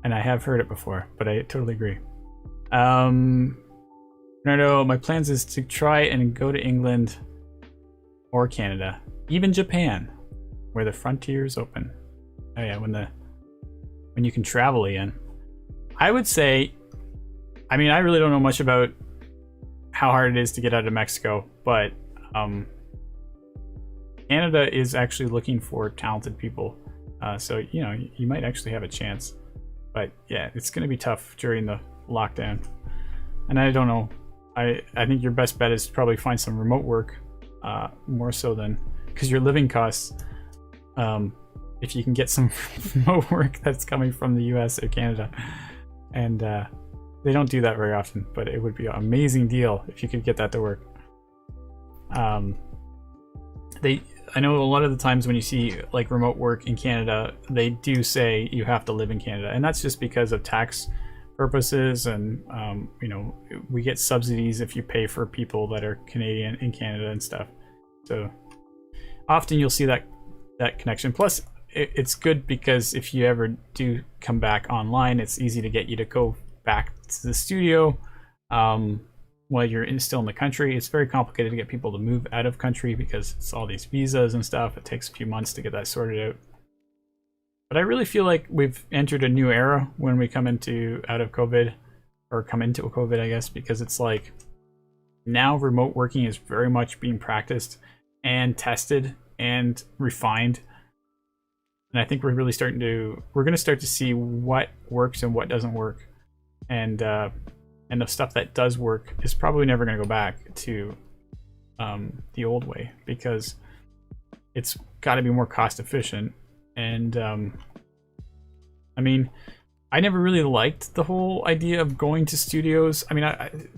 [SPEAKER 1] And I have heard it before, but I totally agree. Bernardo, my plans is to try and go to England or Canada, even Japan, where the frontier is open. Oh yeah, when you can travel again. I would say, I mean, I really don't know much about how hard it is to get out of Mexico, but Canada is actually looking for talented people. So, you might actually have a chance. But yeah, it's going to be tough during the lockdown. And I don't know. I think your best bet is to probably find some remote work, more so than, because your living costs, if you can get some remote work that's coming from the US or Canada. And they don't do that very often, but it would be an amazing deal if you could get that to work. I know a lot of the times when you see like remote work in Canada, they do say you have to live in Canada, and that's just because of tax purposes, and we get subsidies if you pay for people that are Canadian in Canada and stuff. So often you'll see that connection. Plus, it's good because if you ever do come back online, it's easy to get you to go back to the studio while you're still in the country. It's very complicated to get people to move out of country because it's all these visas and stuff. It takes a few months to get that sorted out. But I really feel like we've entered a new era when we come into COVID, I guess, because it's like now remote working is very much being practiced and tested and refined. And I think we're going to start to see what works and what doesn't work. And the stuff that does work is probably never going to go back to the old way, because it's got to be more cost efficient. And I mean, I never really liked the whole idea of going to studios. I mean,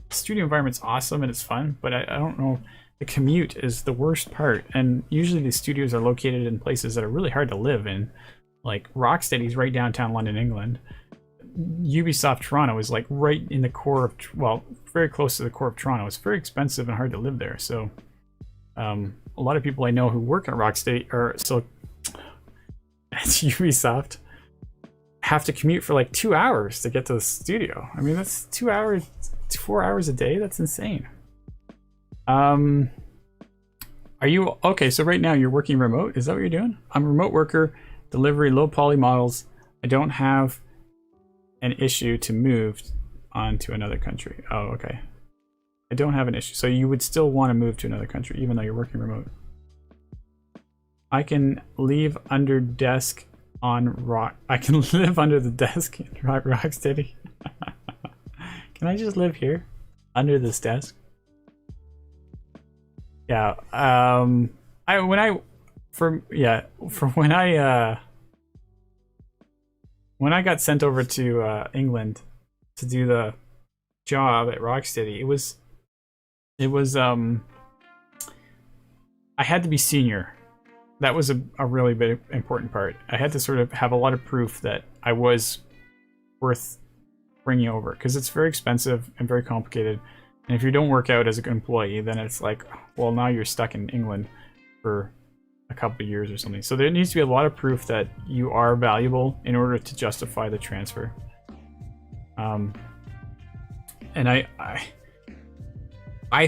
[SPEAKER 1] studio environment's awesome and it's fun, but I don't know. The commute is the worst part, and usually the studios are located in places that are really hard to live in. Like Rocksteady's right downtown London, England. Ubisoft Toronto is like right in the core of, well, very close to the core of Toronto. It's very expensive and hard to live there. So a lot of people I know who work at Rocksteady or so at Ubisoft have to commute for like 2 hours to get to the studio. I mean, that's 2 hours, 4 hours a day. That's insane. Are you okay? So right now you're working remote. Is that what you're doing? I'm a remote worker, delivery low poly models. I don't have an issue to move on to another country. Oh, okay. I don't have an issue. So you would still want to move to another country even though you're working remote. I can leave under desk on Rock. I can live under the desk in Rocksteady. Can I just live here under this desk? Yeah. When I got sent over to England to do the job at Rocksteady, it was I had to be senior. That was a really big important part. I had to sort of have a lot of proof that I was worth bringing over, because it's very expensive and very complicated. And if you don't work out as an employee, then it's like, well, now you're stuck in England for a couple of years or something. So there needs to be a lot of proof that you are valuable in order to justify the transfer. And I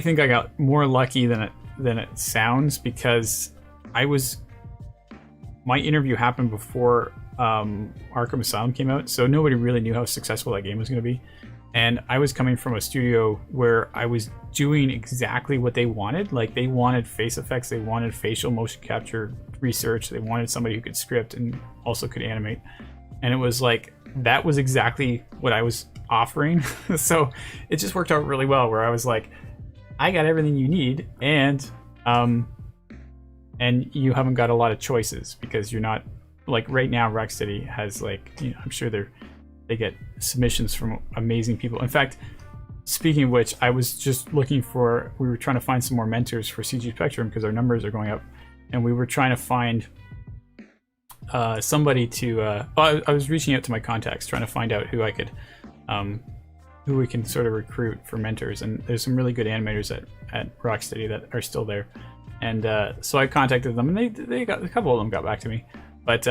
[SPEAKER 1] think I got more lucky than it sounds, because my interview happened before Arkham Asylum came out, so nobody really knew how successful that game was going to be. And I was coming from a studio where I was doing exactly what they wanted. Like, they wanted face effects, they wanted facial motion capture research, they wanted somebody who could script and also could animate. And it was like, that was exactly what I was offering. So it just worked out really well, where I was like, I got everything you need, and you haven't got a lot of choices, because you're not, like, right now Rocksteady has, like, you know, I'm sure they get submissions from amazing people. In fact, speaking of which, I was just looking for, we were trying to find some more mentors for CG Spectrum because our numbers are going up, and we were trying to find somebody to I was reaching out to my contacts trying to find out who I could who we can sort of recruit for mentors, and there's some really good animators at Rocksteady that are still there. And so I contacted them, and they got, a couple of them got back to me, but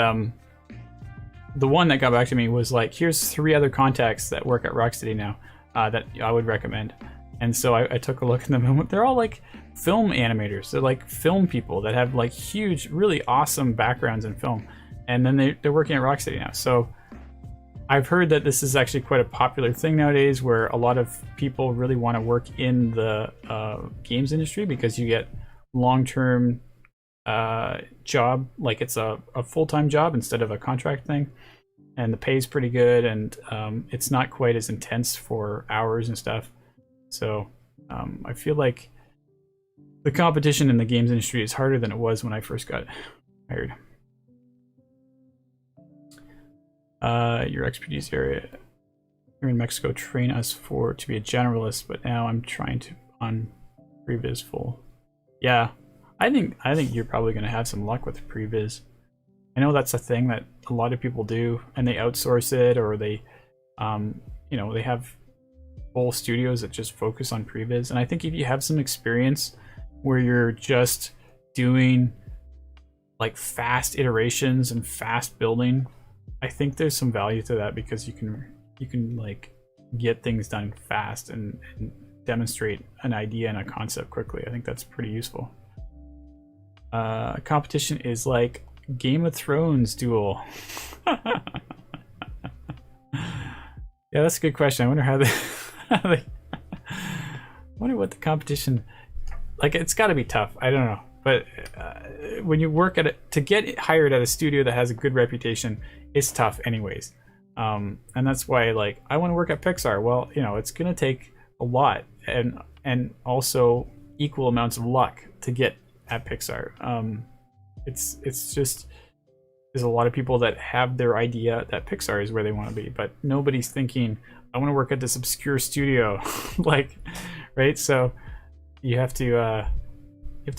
[SPEAKER 1] the one that got back to me was like, here's 3 other contacts that work at Rocksteady now that I would recommend. And so I took a look at them, and they're all like film animators. They're like film people that have like huge, really awesome backgrounds in film, and then they're working at Rocksteady now. So I've heard that this is actually quite a popular thing nowadays, where a lot of people really want to work in the games industry, because you get long-term job, like it's a full-time job instead of a contract thing, and the pay's pretty good, and it's not quite as intense for hours and stuff. So I feel like the competition in the games industry is harder than it was when I first got hired. Your expertise area here in Mexico train us to be a generalist, but now I'm trying to on previs full. Yeah, I think you're probably going to have some luck with previs. I know that's a thing that a lot of people do, and they outsource it, or they you know, they have whole studios that just focus on previs. And I think if you have some experience where you're just doing like fast iterations and fast building, I think there's some value to that, because you can like get things done fast and demonstrate an idea and a concept quickly. I think that's pretty useful. Competition is like Game of Thrones duel. Yeah, that's a good question. I wonder how they wonder what the competition, like, it's got to be tough. I don't know, but when you work at it, to get hired at a studio that has a good reputation, it's tough anyways. And that's why, like, I want to work at Pixar. Well, you know, it's gonna take a lot, and also equal amounts of luck to get at Pixar. It's just, there's a lot of people that have their idea that Pixar is where they want to be, but nobody's thinking, I want to work at this obscure studio, like, right? So you have to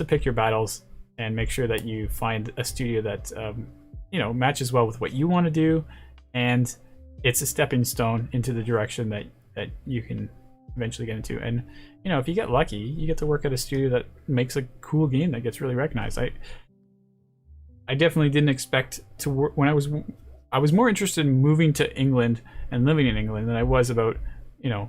[SPEAKER 1] pick your battles and make sure that you find a studio that matches well with what you want to do, and it's a stepping stone into the direction that you can eventually get into. And if you get lucky, you get to work at a studio that makes a cool game that gets really recognized. I definitely didn't expect to work when I was more interested in moving to England and living in England than I was about and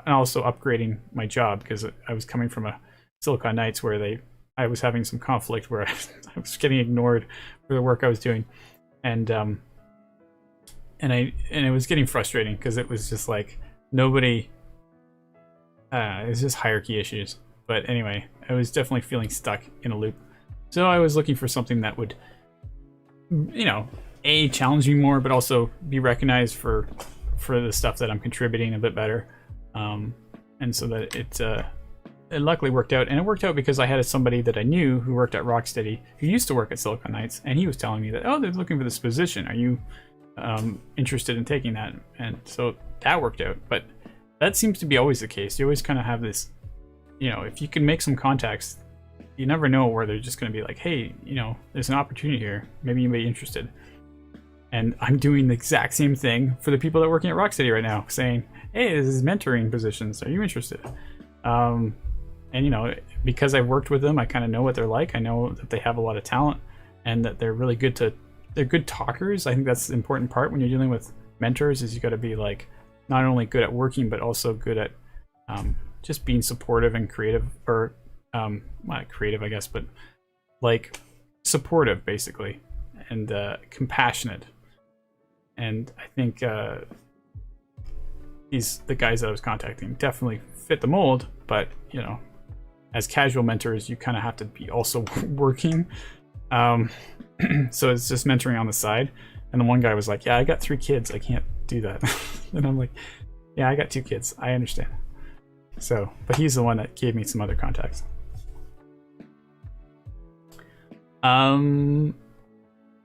[SPEAKER 1] also upgrading my job, because I was coming from a Silicon Knights where I was having some conflict where I was getting ignored for the work I was doing, and it was getting frustrating because it was just like nobody. It was just hierarchy issues. But anyway, I was definitely feeling stuck in a loop. So I was looking for something that would, challenge me more, but also be recognized for the stuff that I'm contributing a bit better, and so that it luckily worked out. And it worked out because I had somebody that I knew who worked at Rocksteady, who used to work at Silicon Knights, and he was telling me that, oh, they're looking for this position. Are you interested in taking that? And so that worked out. But that seems to be always the case. You always kind of have this, if you can make some contacts, you never know where they're just going to be like, hey, there's an opportunity here. Maybe you may be interested. And I'm doing the exact same thing for the people that are working at Rocksteady right now, saying, hey, this is mentoring positions. Are you interested? And, because I've worked with them, I kind of know what they're like. I know that they have a lot of talent and that they're really they're good talkers. I think that's the important part when you're dealing with mentors, is you got to be like, not only good at working, but also good at just being supportive and creative, or not creative, I guess, but like supportive, basically, and compassionate. And I think the guys that I was contacting definitely fit the mold, but as casual mentors, you kind of have to be also working. So it's just mentoring on the side. And the one guy was like, yeah, I got 3 kids, I can't do that. And I'm like, yeah, I got 2 kids, I understand. So, but he's the one that gave me some other contacts.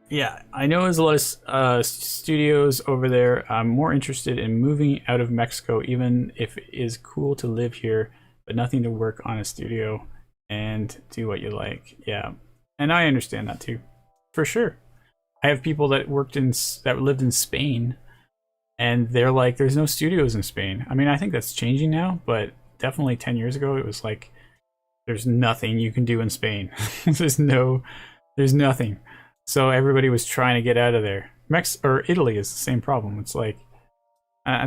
[SPEAKER 1] Yeah, I know there's a lot of studios over there. I'm more interested in moving out of Mexico, even if it is cool to live here, but nothing to work on a studio and do what you like. Yeah, and I understand that too, for sure. I have people that lived in Spain, and they're like, there's no studios in Spain. I mean, I think that's changing now, but definitely 10 years ago, it was like, there's nothing you can do in Spain. there's nothing. So everybody was trying to get out of there. Or Italy is the same problem. It's like,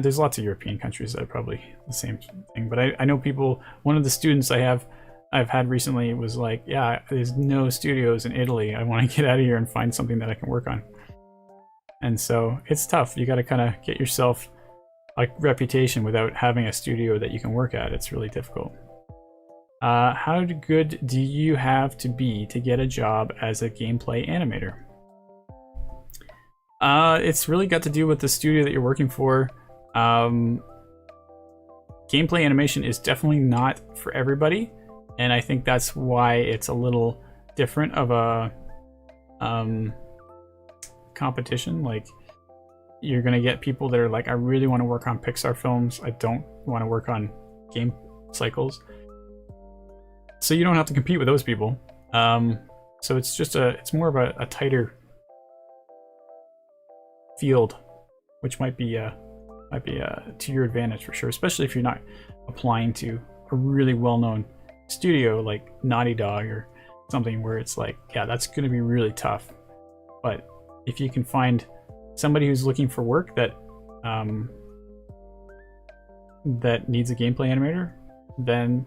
[SPEAKER 1] there's lots of European countries that are probably the same thing. But I know people, one of the students I've had recently was like, yeah, there's no studios in Italy. I want to get out of here and find something that I can work on. And so it's tough. You got to kind of get yourself a reputation without having a studio that you can work at. It's really difficult. How good do you have to be to get a job as a gameplay animator? It's really got to do with the studio that you're working for. Gameplay animation is definitely not for everybody, and I think that's why it's a little different of a competition. Like, you're gonna get people that are like, I really want to work on Pixar films, I don't want to work on game cycles. So you don't have to compete with those people. So it's just it's more of a tighter field, which might be to your advantage for sure, especially if you're not applying to a really well-known studio like Naughty Dog or something where it's like, yeah, that's going to be really tough. But if you can find somebody who's looking for work that needs a gameplay animator, then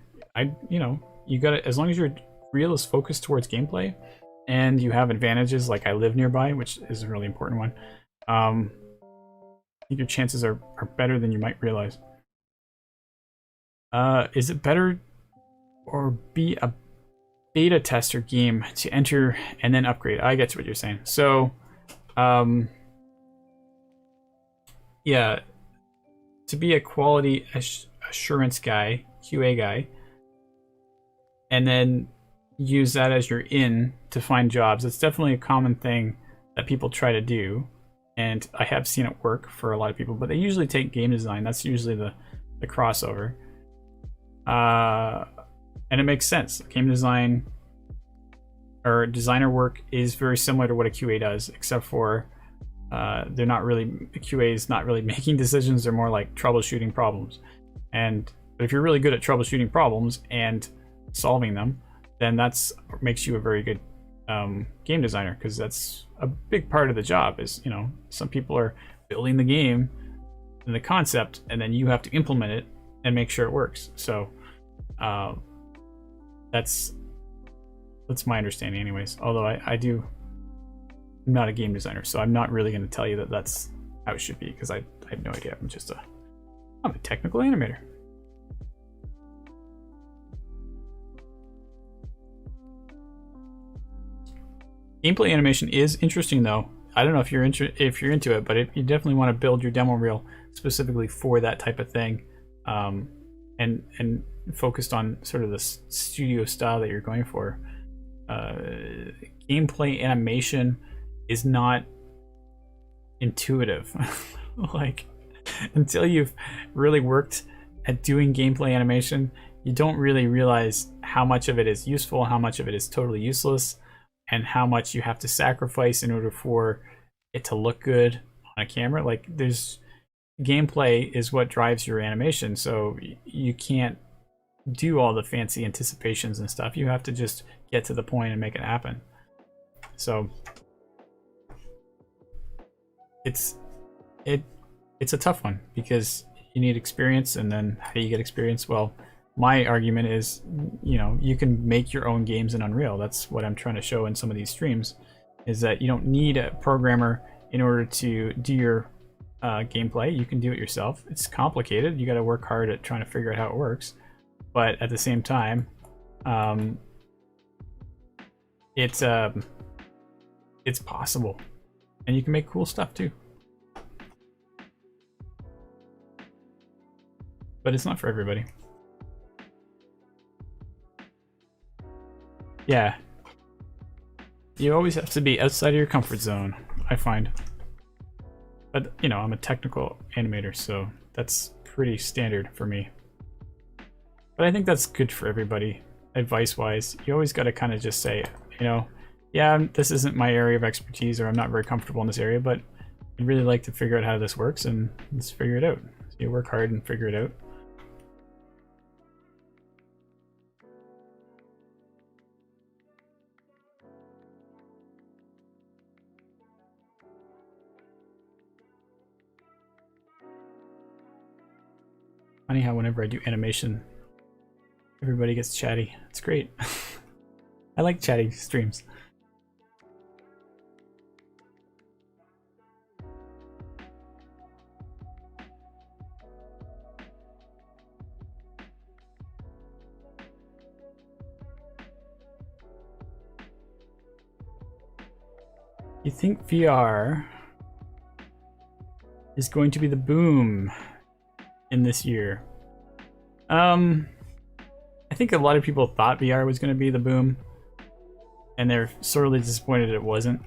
[SPEAKER 1] you got to, as long as your reel is focused towards gameplay and you have advantages like I live nearby, which is a really important one, I think your chances are better than you might realize. Is it better or be a beta tester game to enter and then upgrade? I get to what you're saying. So, yeah, to be a quality assurance guy, QA guy, and then use that as your in to find jobs. It's definitely a common thing that people try to do, and I have seen it work for a lot of people, but they usually take game design. That's usually the crossover. And it makes sense. Game design or designer work is very similar to what a QA does, except for they're not really, QA is not really making decisions. They're more like troubleshooting problems. But if you're really good at troubleshooting problems and solving them, then that's makes you a very good game designer, because that's a big part of the job. Is, you know, some people are building the game and the concept, and then you have to implement it and make sure it works. So that's my understanding, anyways. Although I'm not a game designer, so I'm not really going to tell you that that's how it should be, because I have no idea. I'm a technical animator. Gameplay animation is interesting, though. I don't know if you're into it, but you definitely want to build your demo reel specifically for that type of thing, and focused on sort of the studio style that you're going for. Gameplay animation is not intuitive. Like, until you've really worked at doing gameplay animation, you don't really realize how much of it is useful, how much of it is totally useless, and how much you have to sacrifice in order for it to look good on a camera. Like, gameplay is what drives your animation, so you can't do all the fancy anticipations and stuff. You have to just get to the point and make it happen. So it's a tough one, because you need experience. And then how do you get experience? Well, my argument is, you know, you can make your own games in Unreal. That's what I'm trying to show in some of these streams, is that you don't need a programmer in order to do your gameplay. You can do it yourself. It's complicated. You got to work hard at trying to figure out how it works, but at the same time, it's possible, and you can make cool stuff too. But it's not for everybody. Yeah. You always have to be outside of your comfort zone, I find. But, you know, I'm a technical animator, so that's pretty standard for me. But I think that's good for everybody, advice-wise. You always got to kind of just say, you know, yeah, this isn't my area of expertise, or I'm not very comfortable in this area, but I'd really like to figure out how this works, and let's figure it out. So you work hard and figure it out. Funny how whenever I do animation, everybody gets chatty. It's great. I like chatty streams. You think VR is going to be the boom in this year? I think a lot of people thought VR was going to be the boom, and they're sorely disappointed it wasn't.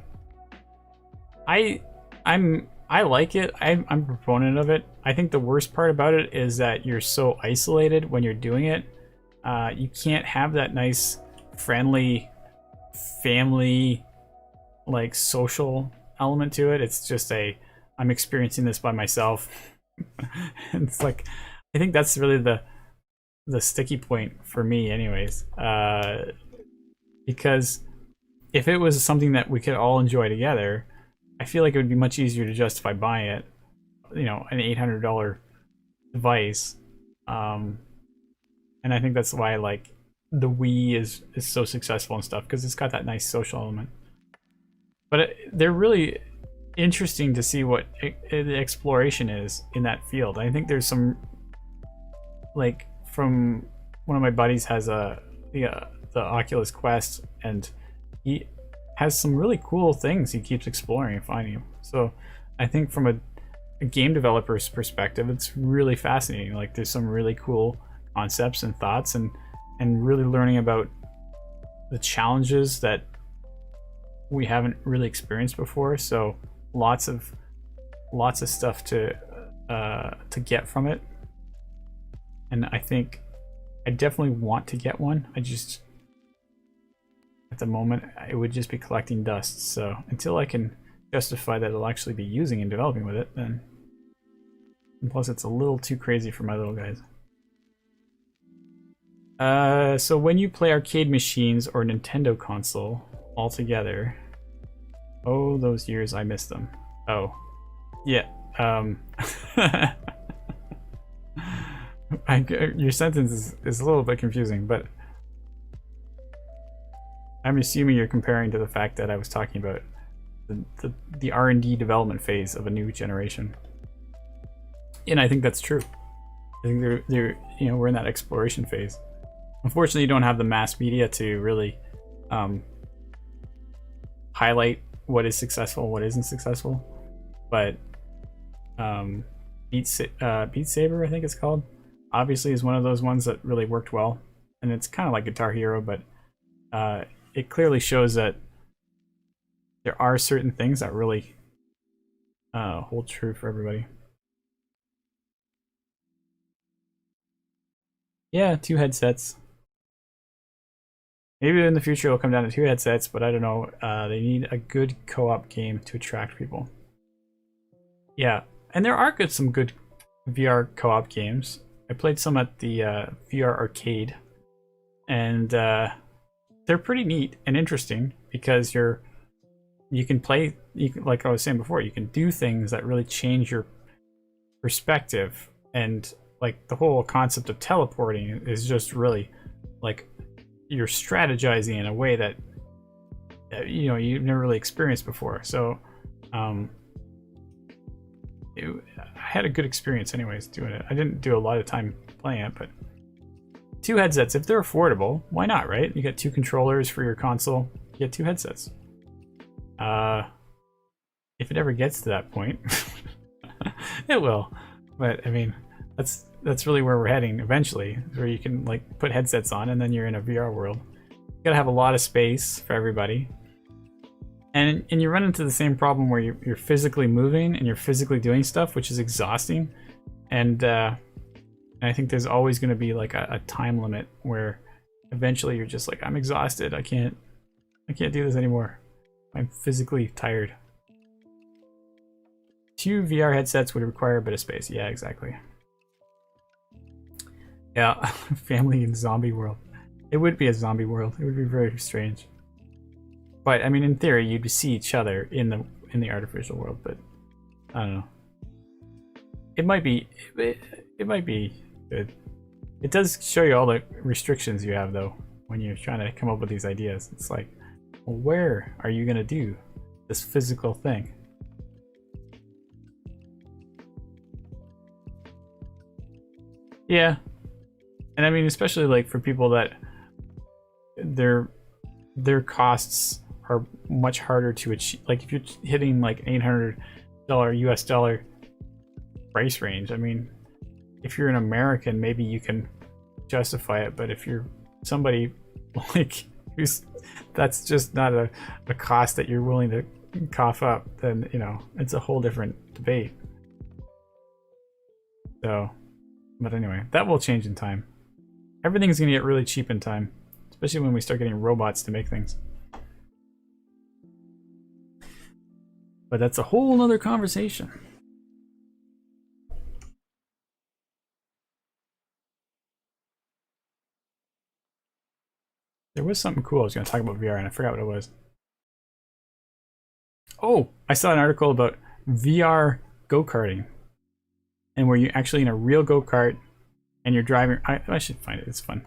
[SPEAKER 1] I like it. I'm a proponent of it. I think the worst part about it is that you're so isolated when you're doing it. You can't have that nice, friendly, family, like, social element to it. It's just I'm experiencing this by myself. It's like, I think that's really the sticky point for me, anyways. Because if it was something that we could all enjoy together, I feel like it would be much easier to justify buying it. You know, an $800 device. And I think that's why, like, the Wii is so successful and stuff, because it's got that nice social element. But they're really interesting to see what the exploration is in that field. I think there's some, like, from one of my buddies has the Oculus Quest, and he has some really cool things he keeps exploring and finding. So I think from a game developer's perspective, it's really fascinating. Like, there's some really cool concepts and thoughts, and really learning about the challenges that we haven't really experienced before. So lots of stuff to get from it. And I think I definitely want to get one. I just, at the moment, it would just be collecting dust. So until I can justify that it'll actually be using and developing with it, then, and plus it's a little too crazy for my little guys. So when you play arcade machines or Nintendo console all together, oh, those years, I missed them. Oh, yeah. Your sentence is a little bit confusing, but I'm assuming you're comparing to the fact that I was talking about the R&D development phase of a new generation. And I think that's true. I think they're you know, we're in that exploration phase. Unfortunately, you don't have the mass media to really highlight what is successful and what isn't successful. But Beat Saber, I think it's called, obviously is one of those ones that really worked well. And it's kind of like Guitar Hero, but it clearly shows that there are certain things that really hold true for everybody. Yeah, 2 headsets. Maybe in the future it'll come down to 2 headsets, but I don't know. They need a good co-op game to attract people. Yeah, and there are some good VR co-op games. I played some at the VR arcade, and they're pretty neat and interesting because you can play, like I was saying before, you can do things that really change your perspective. And like the whole concept of teleporting is just really like you're strategizing in a way that you know, you've never really experienced before. So I had a good experience anyways doing it. I didn't do a lot of time playing it, but 2 headsets, if they're affordable, why not, right? You get 2 controllers for your console, you get 2 headsets. If it ever gets to that point, it will. But I mean, that's really where we're heading eventually, where you can like put headsets on and then you're in a VR world. You gotta have a lot of space for everybody. And you run into the same problem where you're physically moving and you're physically doing stuff, which is exhausting. And I think there's always going to be like a time limit where eventually you're just like, I'm exhausted. I can't do this anymore. I'm physically tired. 2 VR headsets would require a bit of space. Yeah, exactly. Yeah, family in zombie world. It would be a zombie world. It would be very strange. But I mean, in theory, you'd see each other in the artificial world. But I don't know. It might be good. It does show you all the restrictions you have, though, when you're trying to come up with these ideas. It's like, well, where are you gonna do this physical thing? Yeah, and I mean, especially like for people that their costs are much harder to achieve. Like if you're hitting like $800 US dollar price range, I mean, if you're an American, maybe you can justify it, but if you're somebody like that's just not a cost that you're willing to cough up, then you know, it's a whole different debate. So, but anyway, that will change in time. Everything's gonna get really cheap in time, especially when we start getting robots to make things. But that's a whole nother conversation. There was something cool I was going to talk about VR and I forgot what it was. Oh, I saw an article about VR go-karting. And where you're actually in a real go-kart and you're driving. I should find it. It's fun.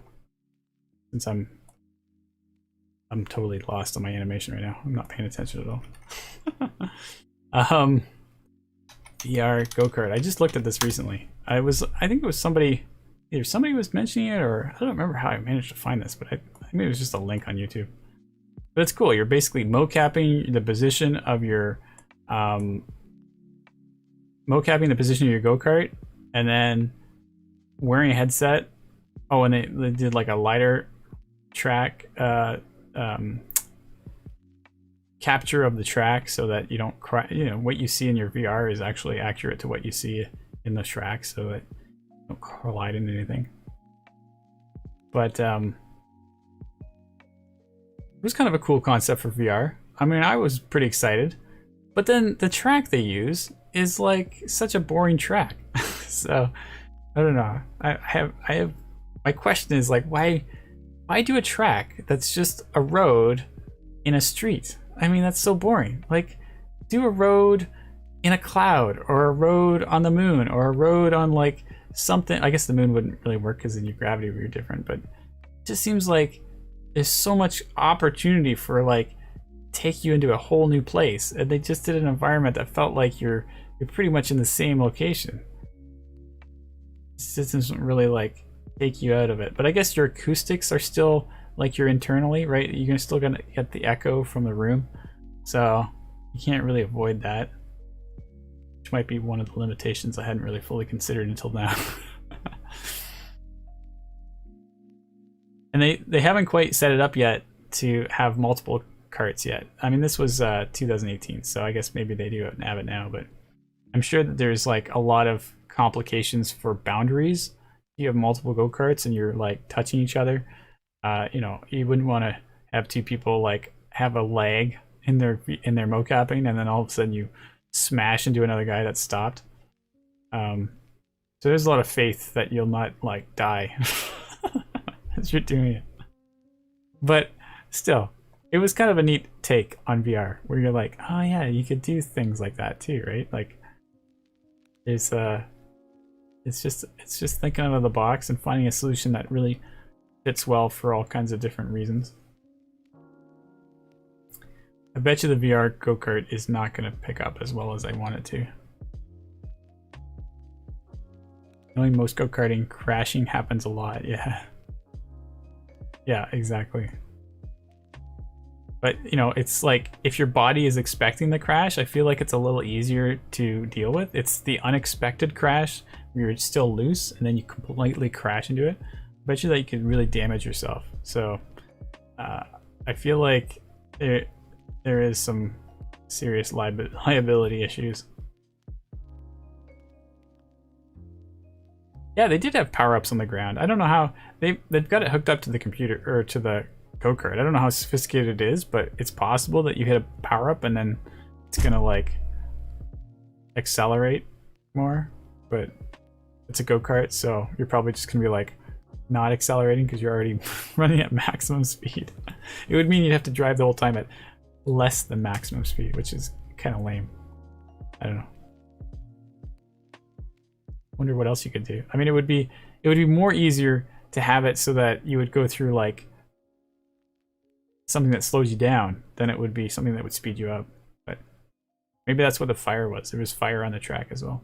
[SPEAKER 1] Since I'm totally lost on my animation right now. I'm not paying attention at all. VR go-kart. I just looked at this recently. I think it was somebody, either somebody was mentioning it or I don't remember how I managed to find this, but I think it was just a link on YouTube. But it's cool. You're basically mocapping the position of your go-kart and then wearing a headset. Oh, and they did like a lighter track capture of the track so that you don't cry. You know, what you see in your VR is actually accurate to what you see in the track, so that you don't collide into anything. But it was kind of a cool concept for VR. I mean, I was pretty excited, but then the track they use is like such a boring track. So I don't know. I have my question is like, why do a track that's just a road in a street? I mean, that's so boring. Like, do a road in a cloud, or a road on the moon, or a road on like something. I guess the moon wouldn't really work because then your gravity would be different, but it just seems like there's so much opportunity for like take you into a whole new place, and they just did an environment that felt like you're pretty much in the same location. It just doesn't really like take you out of it. But I guess your acoustics are still like you're internally, right? You're still gonna get the echo from the room, so you can't really avoid that, which might be one of the limitations I hadn't really fully considered until now. And they haven't quite set it up yet to have multiple carts yet. I mean, this was 2018, so I guess maybe they do have it now, but I'm sure that there's like a lot of complications for boundaries. You have multiple go-karts and you're like touching each other. You know, you wouldn't want to have two people like have a lag in their mocapping, and then all of a sudden you smash into another guy that's stopped. So there's a lot of faith that you'll not like die as you're doing it. But still, it was kind of a neat take on VR where you're like, oh yeah, you could do things like that too, right? Like there's it's just thinking out of the box and finding a solution that really fits well for all kinds of different reasons. I bet you the VR go-kart is not going to pick up as well as I want it to. Knowing most go-karting, crashing happens a lot, yeah. Yeah, exactly. But, you know, it's like, if your body is expecting the crash, I feel like it's a little easier to deal with. It's the unexpected crash where you're still loose and then you completely crash into it. I bet you that you could really damage yourself. So, I feel like there is some serious liability issues. Yeah, they did have power-ups on the ground. I don't know how they've got it hooked up to the computer or to the go-kart. I don't know how sophisticated it is, but it's possible that you hit a power-up and then it's gonna like accelerate more. But it's a go-kart, so you're probably just gonna be like not accelerating because you're already running at maximum speed. It would mean you'd have to drive the whole time at less than maximum speed, which is kind of lame. I don't know. Wonder what else you could do. I mean, it would be more easier to have it so that you would go through like something that slows you down than it would be something that would speed you up. But maybe that's what the fire was. There was fire on the track as well.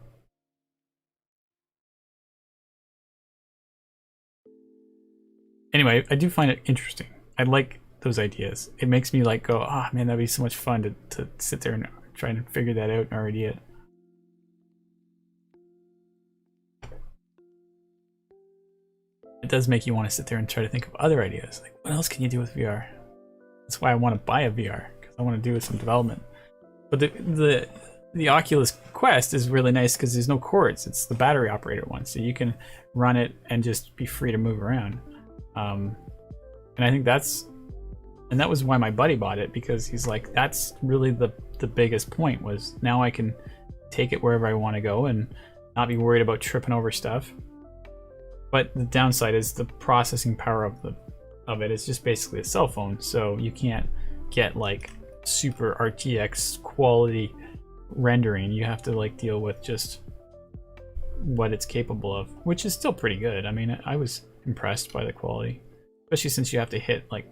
[SPEAKER 1] Anyway, I do find it interesting. I like those ideas. It makes me like go, ah, man, that'd be so much fun to sit there and try and figure that out and already it. It does make you want to sit there and try to think of other ideas. Like, what else can you do with VR? That's why I want to buy a VR, because I want to do some development. But the Oculus Quest is really nice because there's no cords. It's the battery operated one, so you can run it and just be free to move around. And I think that was why my buddy bought it, because he's like, that's really the biggest point, was now I can take it wherever I want to go and not be worried about tripping over stuff. But the downside is the processing power of it is just basically a cell phone, so you can't get like super RTX quality rendering. You have to like deal with just what it's capable of, which is still pretty good. I mean, I was impressed by the quality, especially since you have to hit like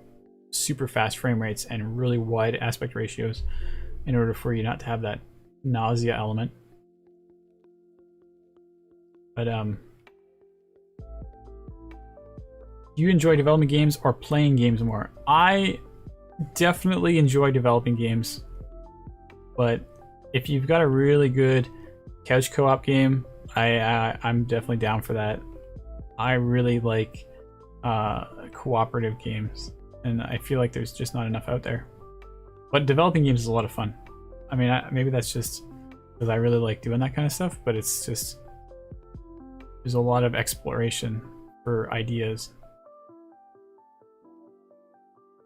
[SPEAKER 1] super fast frame rates and really wide aspect ratios in order for you not to have that nausea element. But do you enjoy developing games or playing games more? I definitely enjoy developing games, but if you've got a really good couch co-op game, I'm definitely down for that. I really like cooperative games. and I feel like there's just not enough out there. But developing games is a lot of fun. I mean, maybe that's just because I really like doing that kind of stuff, but it's just, there's a lot of exploration for ideas.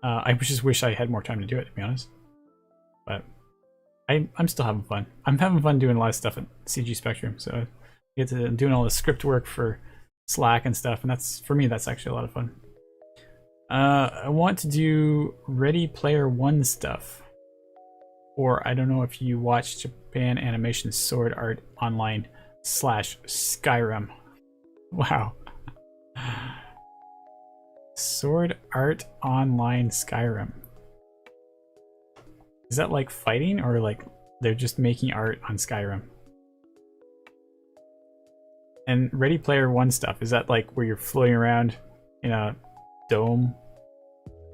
[SPEAKER 1] I just wish I had more time to do it, to be honest. But I'm still having fun. I'm having fun doing a lot of stuff at CG Spectrum, so I get to doing all the script work for Slack and stuff, and that's, for me, that's actually a lot of fun. I want to do Ready Player One stuff. Or I don't know if you watch Japan Animation Sword Art Online / Skyrim. Wow. Sword Art Online Skyrim. Is that like fighting, or like they're just making art on Skyrim? And Ready Player One stuff, is that like where you're floating around in a dome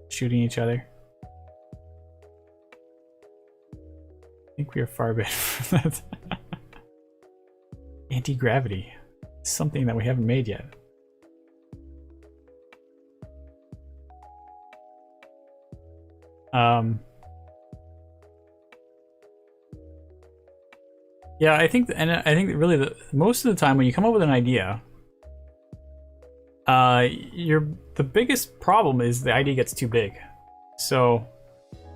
[SPEAKER 1] shooting each other? I think we are far bit from that. Anti-gravity. Something that we haven't made yet. Yeah, I think that really most of the time when you come up with an idea, the biggest problem is the idea gets too big. So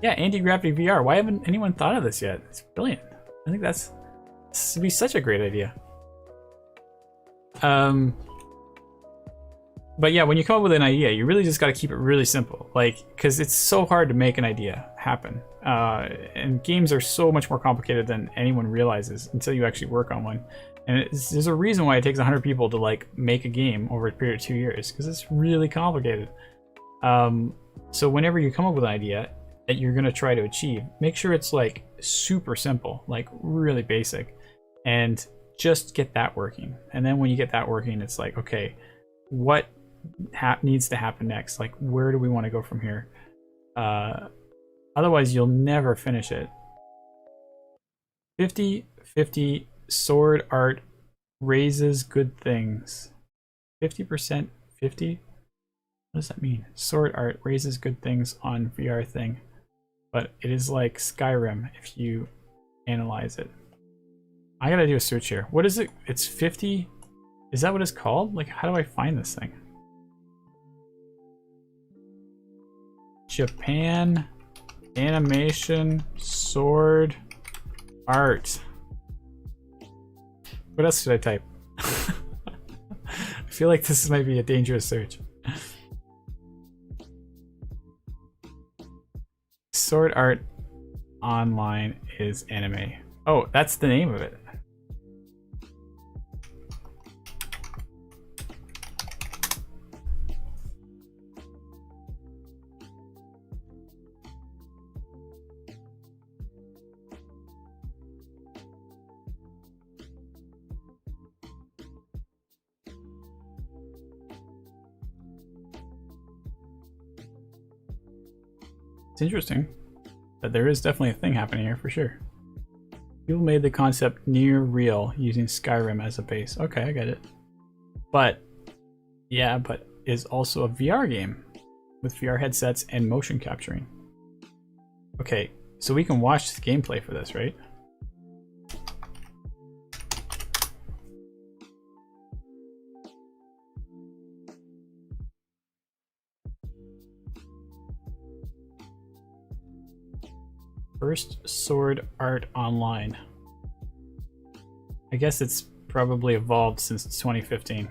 [SPEAKER 1] yeah, anti-gravity VR. Why haven't anyone thought of this yet? It's brilliant. I think this would be such a great idea. But yeah, when you come up with an idea, you really just got to keep it really simple, like, because it's so hard to make an idea happen. And games are so much more complicated than anyone realizes until you actually work on one. And there's a reason why it takes 100 people to like make a game over a period of 2 years, because it's really complicated. So whenever you come up with an idea that you're gonna try to achieve, make sure it's like super simple, like really basic, and just get that working. And then when you get that working, it's like, okay, what needs to happen next? Like, where do we want to go from here? Otherwise, you'll never finish it. 50/50 sword art raises good things. 50% 50? What does that mean? Sword art raises good things on VR thing. But it is like Skyrim if you analyze it. I gotta do a search here. What is it? It's 50? Is that what it's called? Like, how do I find this thing? Japan Animation Sword Art. What else should I type? I feel like this might be a dangerous search. Sword Art Online is anime. Oh, that's the name of it. It's interesting that there is definitely a thing happening here for sure. People made the concept near real using Skyrim as a base. Okay, I get it. But yeah, but is also a VR game with VR headsets and motion capturing. Okay, so we can watch the gameplay for this, right? First Sword Art Online. I guess it's probably evolved since 2015.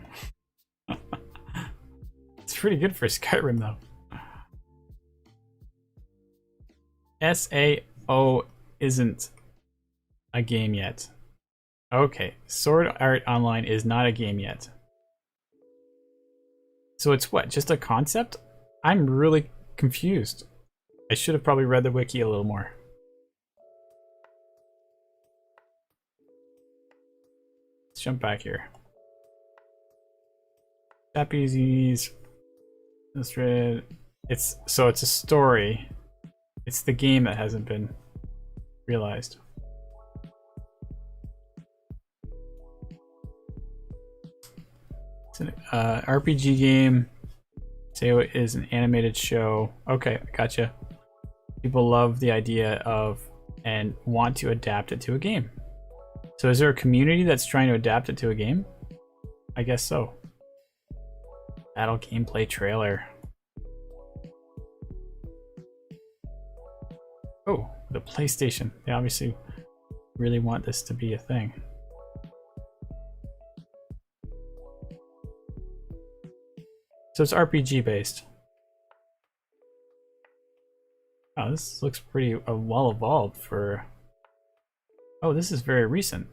[SPEAKER 1] It's pretty good for Skyrim though. SAO isn't a game yet. Okay, Sword Art Online is not a game yet. So it's what, just a concept? I'm really confused. I should have probably read the wiki a little more. Let's jump back here. Japanese illustrated. It's a story. It's the game that hasn't been realized. It's an RPG game Sayo is an animated show. Okay, gotcha. People love the idea of and want to adapt it to a game. So is there a community that's trying to adapt it to a game? I guess so. Battle gameplay trailer. Oh, the PlayStation. They obviously really want this to be a thing. So it's RPG based. Oh, this looks pretty well evolved for... Oh, this is very recent.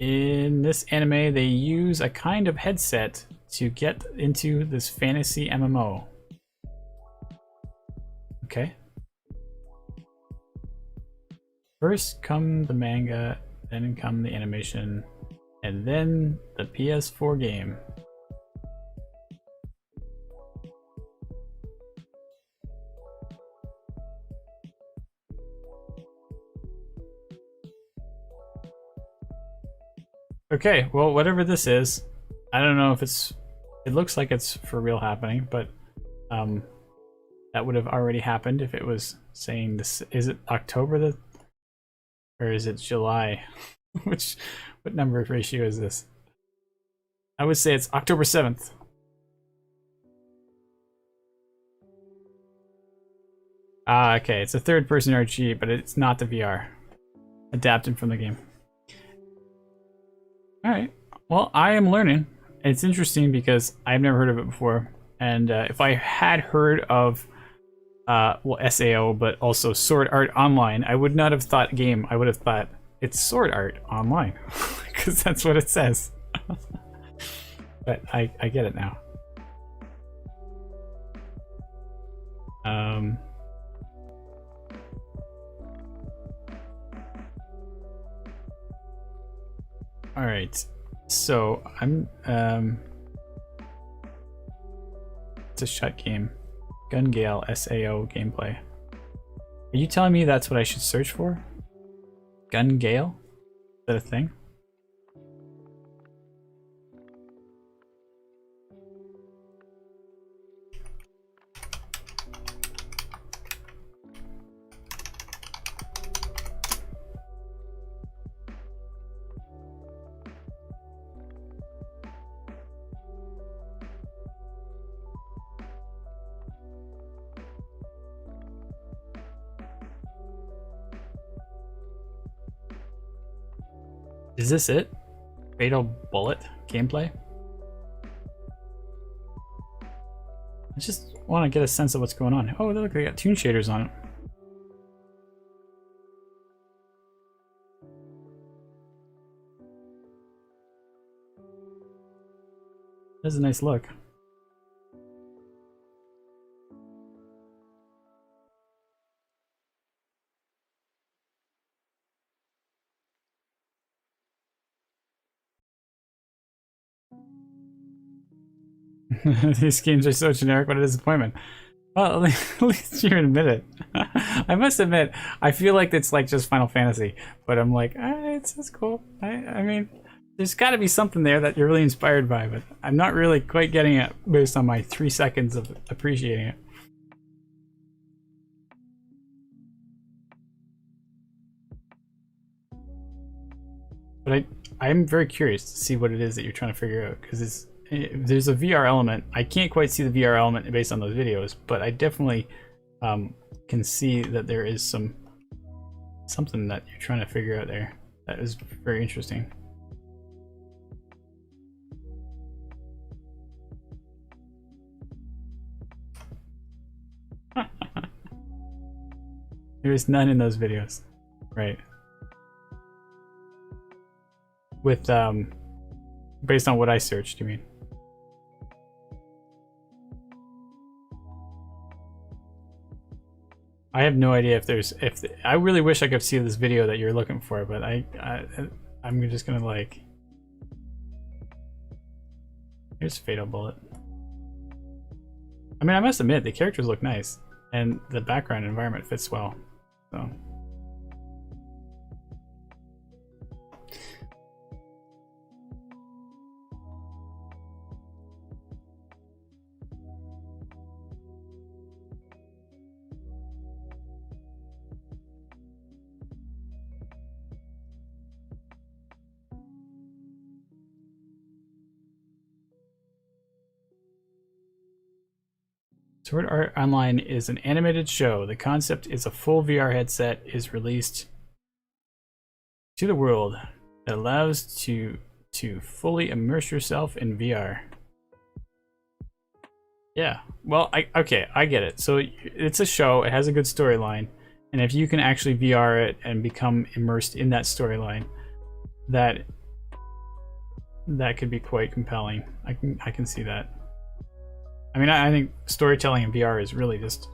[SPEAKER 1] In this anime, they use a kind of headset to get into this fantasy MMO. Okay. First come the manga, then come the animation, and then the PS4 game. Okay, well, whatever this is, I don't know if it looks like it's for real happening, but that would have already happened if it was saying this. Is it October or is it July? What number of ratio is this? I would say it's October 7th. Ah, okay, it's a third-person RPG, but it's not the VR. Adapted from the game. Alright, well, I am learning. It's interesting because I've never heard of it before, and if I had heard of, well, SAO, but also Sword Art Online, I would not have thought game. I would have thought it's Sword Art Online, because that's what it says. But I get it now. All right, so I'm it's a shut game. Gun Gale SAO gameplay. Are you telling me that's what I should search for? Gun Gale? Is that a thing? Is this it? Fatal Bullet gameplay? I just want to get a sense of what's going on. Oh, look, they got toon shaders on it. That's a nice look. These games are so generic, what a disappointment. Well, at least you admit it. I must admit, I feel like it's like just Final Fantasy, but I'm like, it's cool. I mean, there's got to be something there that you're really inspired by, but I'm not really quite getting it based on my 3 seconds of appreciating it. But I'm very curious to see what it is that you're trying to figure out, because there's a VR element. I can't quite see the VR element based on those videos, but I definitely can see that there is something that you're trying to figure out there. That is very interesting. There is none in those videos, right? With based on what I searched, you mean? I have no idea if I really wish I could see this video that you're looking for, but I'm just gonna like. Here's Fatal Bullet. I mean, I must admit the characters look nice, and the background environment fits well. So. Sword Art Online is an animated show. The concept is a full VR headset is released to the world that allows to fully immerse yourself in VR. Yeah, well, I get it. So it's a show, it has a good storyline, and if you can actually VR it and become immersed in that storyline, that could be quite compelling. I can see that. I mean, I think storytelling in VR is really just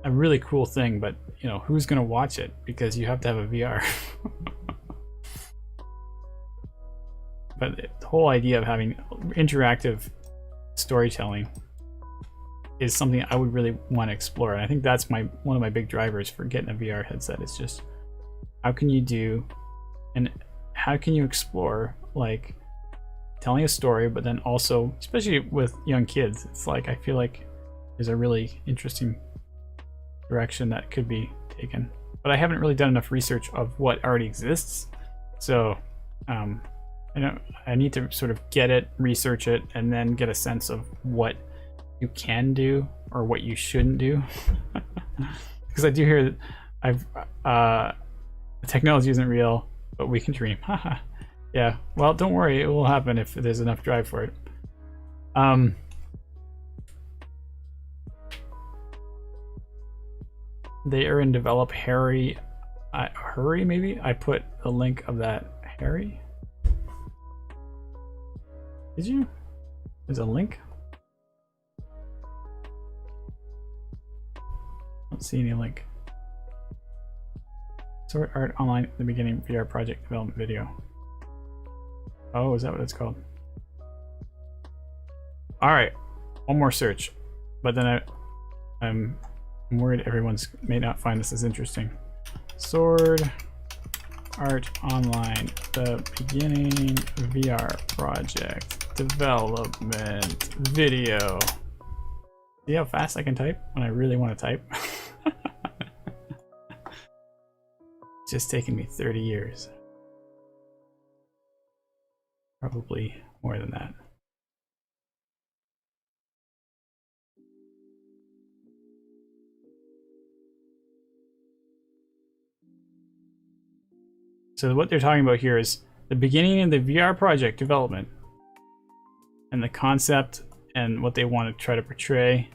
[SPEAKER 1] a really cool thing, but you know, who's gonna watch it? Because you have to have a VR. But the whole idea of having interactive storytelling is something I would really want to explore, and I think that's one of my big drivers for getting a VR headset. It's just how can you do and how can you explore like telling a story, but then also, especially with young kids, it's like I feel like there's a really interesting direction that could be taken. But I haven't really done enough research of what already exists, so I need to sort of get it, research it, and then get a sense of what you can do or what you shouldn't do. Because I do hear that technology isn't real, but we can dream. Yeah, well, don't worry, it will happen if there's enough drive for it. They are in develop Hurry maybe? I put a link of that. Harry? Did you? There's a link? I don't see any link. Sword Art Online at the beginning VR project development video. Oh, is that what it's called? Alright, one more search. But then I'm worried everyone may not find this as interesting. Sword Art Online, the beginning VR project development video. See how fast I can type when I really want to type? It's just taken me 30 years. Probably more than that. So what they're talking about here is the beginning of the VR project development and the concept and what they want to try to portray.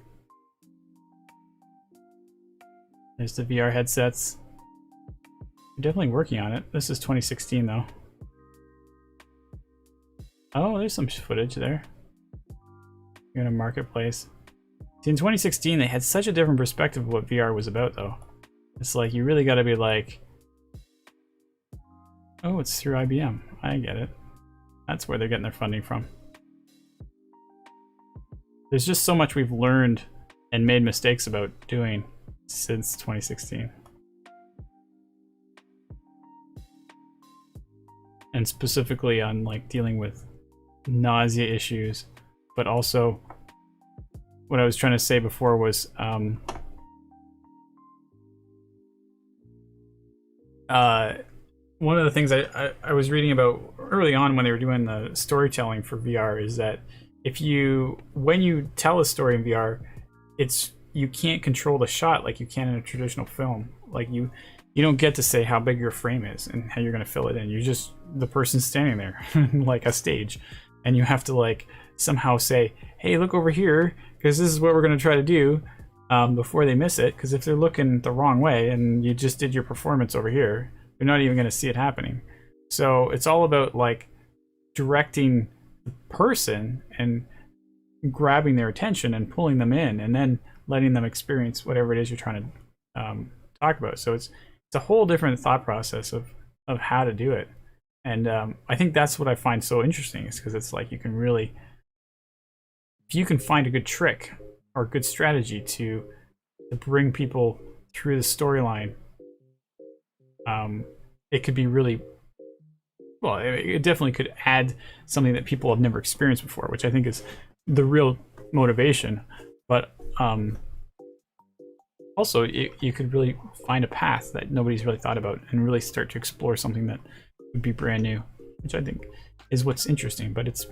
[SPEAKER 1] There's the VR headsets. They're definitely working on it. This is 2016 though. Oh, there's some footage there. You're in a marketplace. See, in 2016, they had such a different perspective of what VR was about, though. It's like, you really got to be like, oh, it's through IBM. I get it. That's where they're getting their funding from. There's just so much we've learned and made mistakes about doing since 2016. And specifically on like dealing with nausea issues, but also what I was trying to say before was one of the things I was reading about early on when they were doing the storytelling for VR is that when you tell a story in VR, you can't control the shot like you can in a traditional film. Like you don't get to say how big your frame is and how you're going to fill it in. You're just the person standing there like a stage, and you have to like somehow say, hey, look over here, because this is what we're going to try to do before they miss it, because if they're looking the wrong way and you just did your performance over here, they're not even going to see it happening. So it's all about like directing the person and grabbing their attention and pulling them in and then letting them experience whatever it is you're trying to talk about. So it's a whole different thought process of how to do it. And I think that's what I find so interesting, is because it's like you can really, if you can find a good trick or a good strategy to bring people through the storyline, it could be really, well, it definitely could add something that people have never experienced before, which I think is the real motivation. But also, you could really find a path that nobody's really thought about and really start to explore something that would be brand new, which I think is what's interesting. But it's,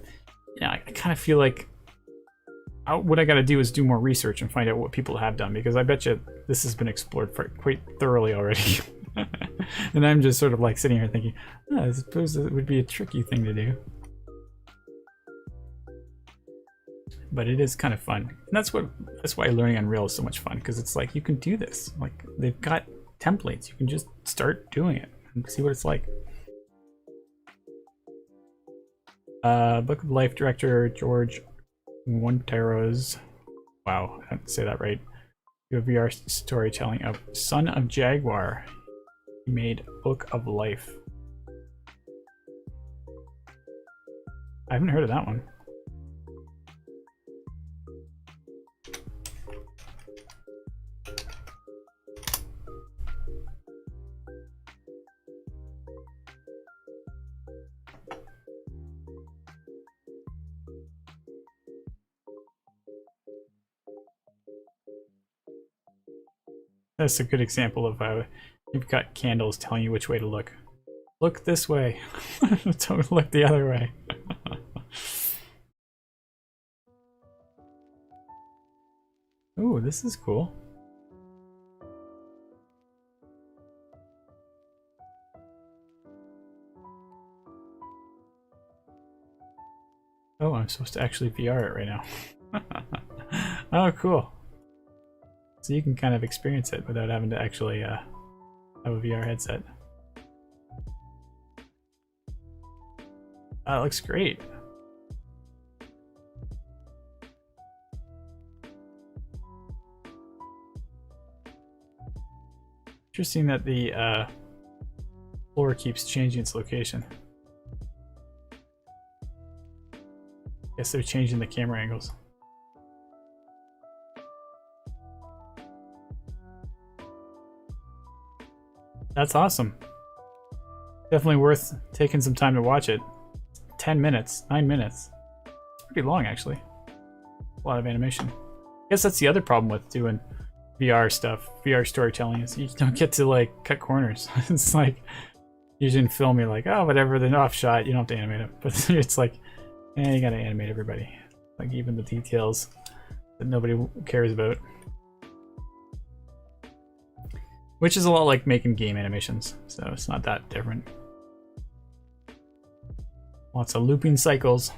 [SPEAKER 1] I kind of feel like what I got to do is do more research and find out what people have done, because I bet you this has been explored quite thoroughly already. And I'm just sort of like sitting here thinking, oh, I suppose it would be a tricky thing to do. But it is kind of fun. And that's why learning Unreal is so much fun, because it's like you can do this. Like, they've got templates. You can just start doing it and see what it's like. Book of Life director George Montero's, wow, I don't say that right. Do a VR storytelling of Son of Jaguar. He made Book of Life. I haven't heard of that one. That's a good example of how you've got candles telling you which way to look. Look this way. Don't look the other way. Ooh, this is cool. Oh, I'm supposed to actually VR it right now. Oh, cool. So you can kind of experience it without having to actually have a VR headset. Oh, it looks great. Interesting that the floor keeps changing its location. Guess they're changing the camera angles. That's awesome. Definitely worth taking some time to watch it. 10 minutes, 9 minutes. It's pretty long, actually. A lot of animation. I guess that's the other problem with doing VR stuff, VR storytelling, is you don't get to like cut corners. It's like, usually in film you're like, oh, whatever, they're off shot, you don't have to animate them. But it's like, you gotta animate everybody. Like even the details that nobody cares about. Which is a lot like making game animations, so it's not that different. Lots of looping cycles.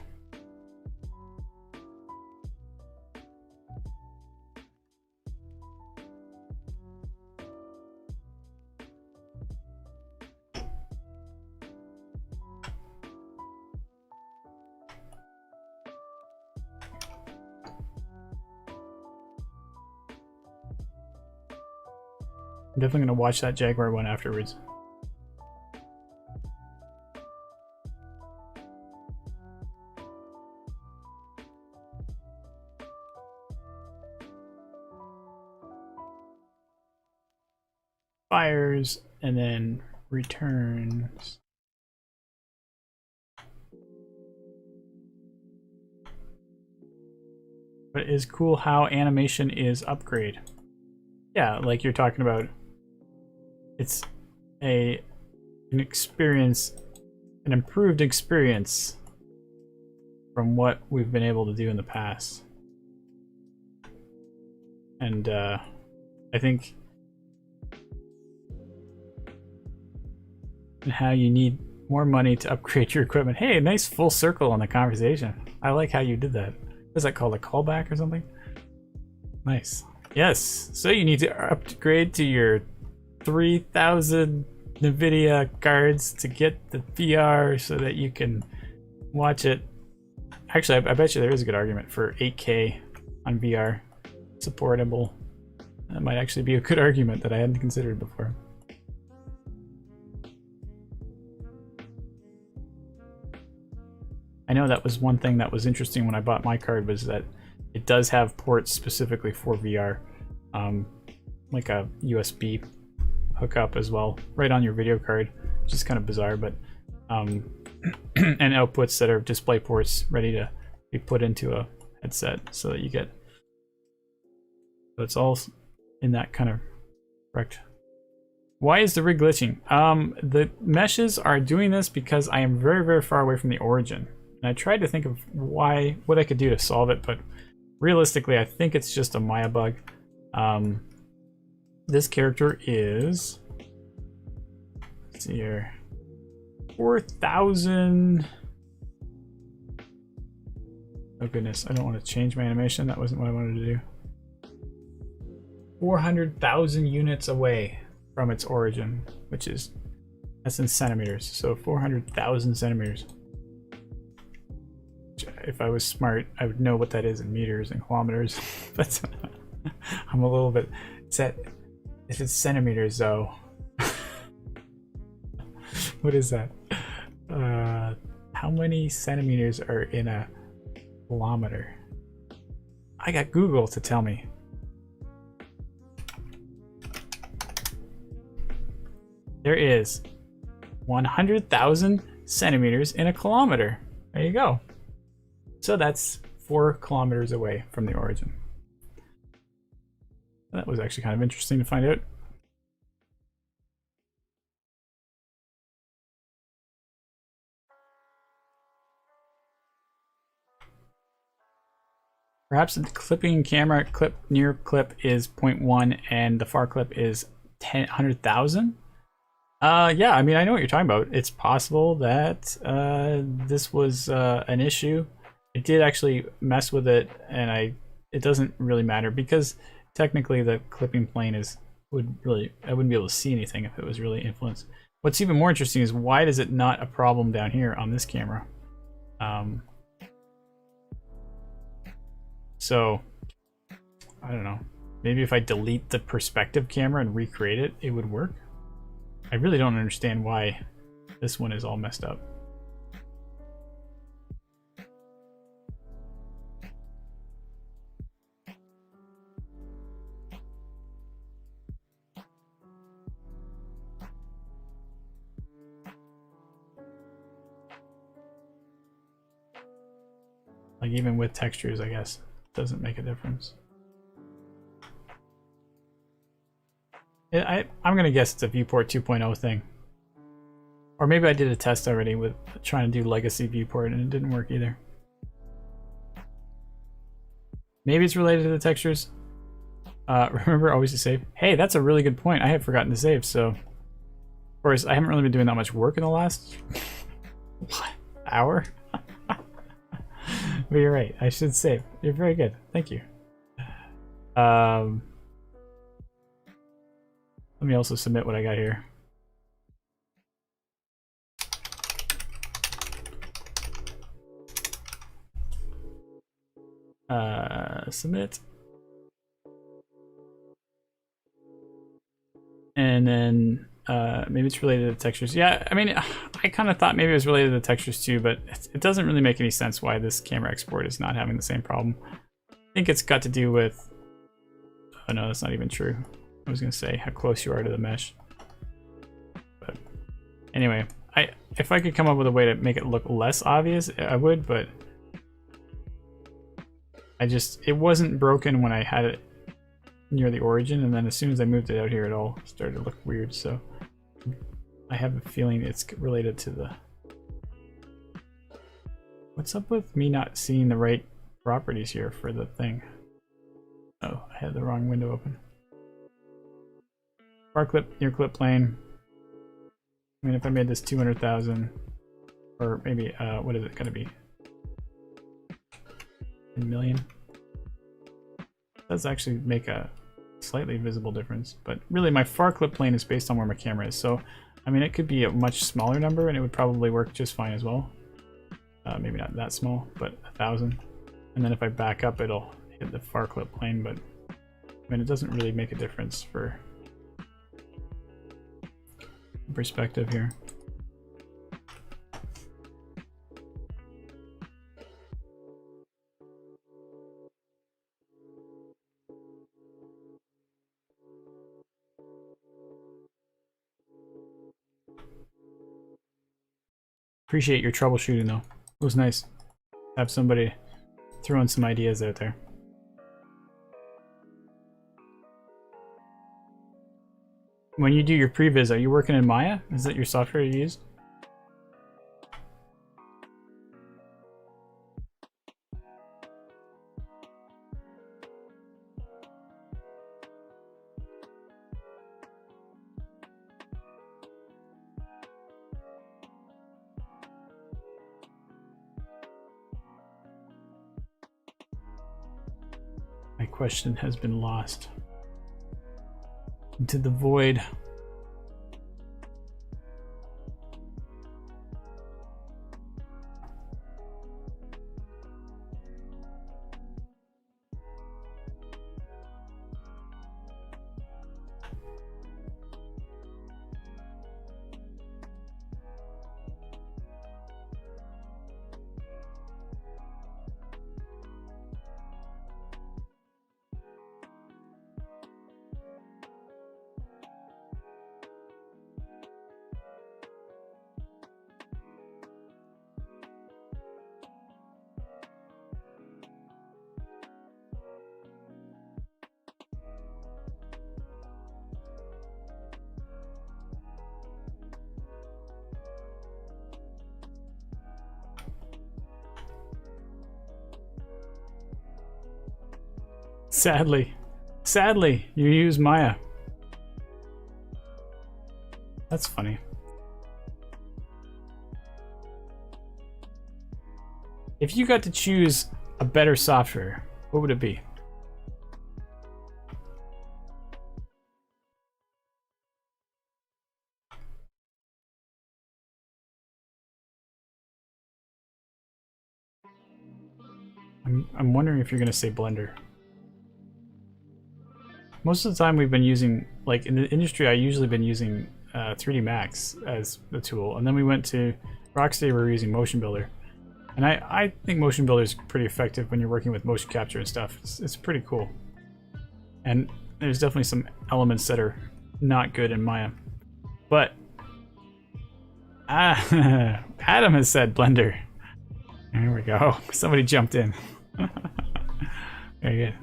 [SPEAKER 1] I'm definitely going to watch that Jaguar one afterwards. Fires and then returns. But it is cool how animation is upgrade. Yeah, like you're talking about. It's an experience, an improved experience from what we've been able to do in the past. And I think how you need more money to upgrade your equipment. Hey, nice full circle on the conversation. I like how you did that. Is that called a callback or something? Nice. Yes, so you need to upgrade to your 3,000 NVIDIA cards to get the VR so that you can watch it. Actually, I bet you there is a good argument for 8K on VR supportable. That might actually be a good argument that I hadn't considered before. I know that was one thing that was interesting when I bought my card, was that it does have ports specifically for VR, like a USB hookup as well, right on your video card, which is kind of bizarre, but and outputs that are display ports ready to be put into a headset, so that you get, so it's all in that kind of correct. Why is the rig glitching? The meshes are doing this because I am very, very far away from the origin, and I tried to think of what I could do to solve it, but realistically, I think it's just a Maya bug. This character is, let's see here, 4,000. Oh goodness, I don't want to change my animation. That wasn't what I wanted to do. 400,000 units away from its origin, which is, that's in centimeters, so 400,000 centimeters. If I was smart, I would know what that is in meters and kilometers, but I'm a little bit set. If it's centimeters though, what is that? How many centimeters are in a kilometer? I got Google to tell me. There is 100,000 centimeters in a kilometer. There you go. So that's 4 kilometers away from the origin. That was actually kind of interesting to find out. Perhaps the clipping camera clip near clip is 0.1 and the far clip is 100,000. Yeah, I mean, I know what you're talking about. It's possible that this was an issue. It did actually mess with it, and it doesn't really matter because technically the clipping plane I wouldn't be able to see anything if it was really influenced. What's even more interesting is why is it not a problem down here on this camera? So I don't know. Maybe if I delete the perspective camera and recreate it, it would work. I really don't understand why this one is all messed up. Like even with textures, I guess, it doesn't make a difference. I'm gonna guess it's a viewport 2.0 thing. Or maybe I did a test already with trying to do legacy viewport and it didn't work either. Maybe it's related to the textures. Remember always to save. Hey, that's a really good point. I had forgotten to save, so of course I haven't really been doing that much work in the last hour. But you're right, I should save. You're very good. Thank you. Let me also submit what I got here. Submit. And then maybe it's related to textures. Yeah, I mean, I kind of thought maybe it was related to textures too, but it doesn't really make any sense why this camera export is not having the same problem. I think it's got to do with... Oh no, that's not even true. I was gonna say how close you are to the mesh. But anyway, if I could come up with a way to make it look less obvious, I would, but it wasn't broken when I had it near the origin, and then as soon as I moved it out here, it all started to look weird, so I have a feeling it's related to the... What's up with me not seeing the right properties here for the thing? Oh, I had the wrong window open. Far clip, near clip plane. I mean, if I made this 200,000, or maybe, what is it gonna be? A million? Does actually make a slightly visible difference, but really my far clip plane is based on where my camera is, so I mean it could be a much smaller number and it would probably work just fine as well. Maybe not that small, but 1,000, and then if I back up it'll hit the far clip plane, but I mean it doesn't really make a difference for perspective here. Appreciate your troubleshooting though. It was nice to have somebody throwing some ideas out there. When you do your previs, are you working in Maya? Is that your software you use? My question has been lost into the void. Sadly, you use Maya. That's funny. If you got to choose a better software, what would it be? I'm wondering if you're gonna say Blender. Most of the time we've been using, like in the industry, I usually been using 3D Max as the tool, and then we went to Rocksteady. We're using Motion Builder, and I think Motion Builder is pretty effective when you're working with motion capture and stuff. It's pretty cool, and there's definitely some elements that are not good in Maya, but Adam has said Blender. There we go. Somebody jumped in. Very good.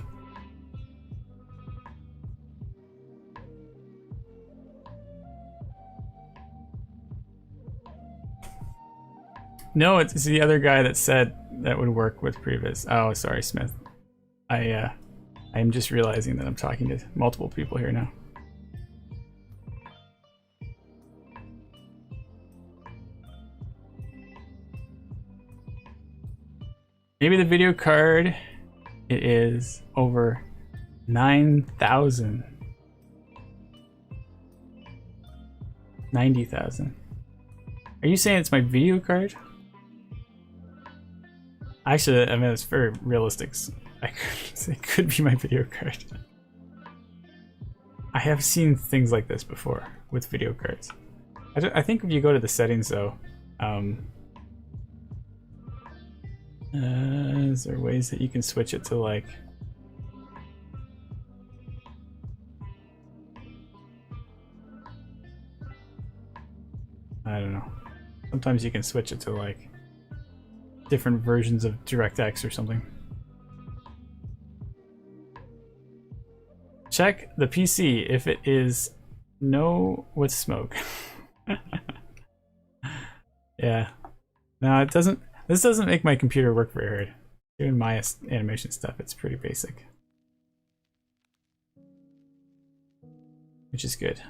[SPEAKER 1] No, it's the other guy that said that would work with Previs. Oh, sorry, Smith. I'm just realizing that I'm talking to multiple people here now. Maybe the video card, it is over 9,000. 90,000. Are you saying it's my video card? Actually, I mean, it's very realistic. It could be my video card. I have seen things like this before with video cards. I think if you go to the settings though, is there ways that you can switch it to like... I don't know. Sometimes you can switch it to like different versions of DirectX or something. Check the PC if it is no with smoke. Yeah. No, it doesn't. This doesn't make my computer work very hard. Doing my animation stuff, it's pretty basic. Which is good.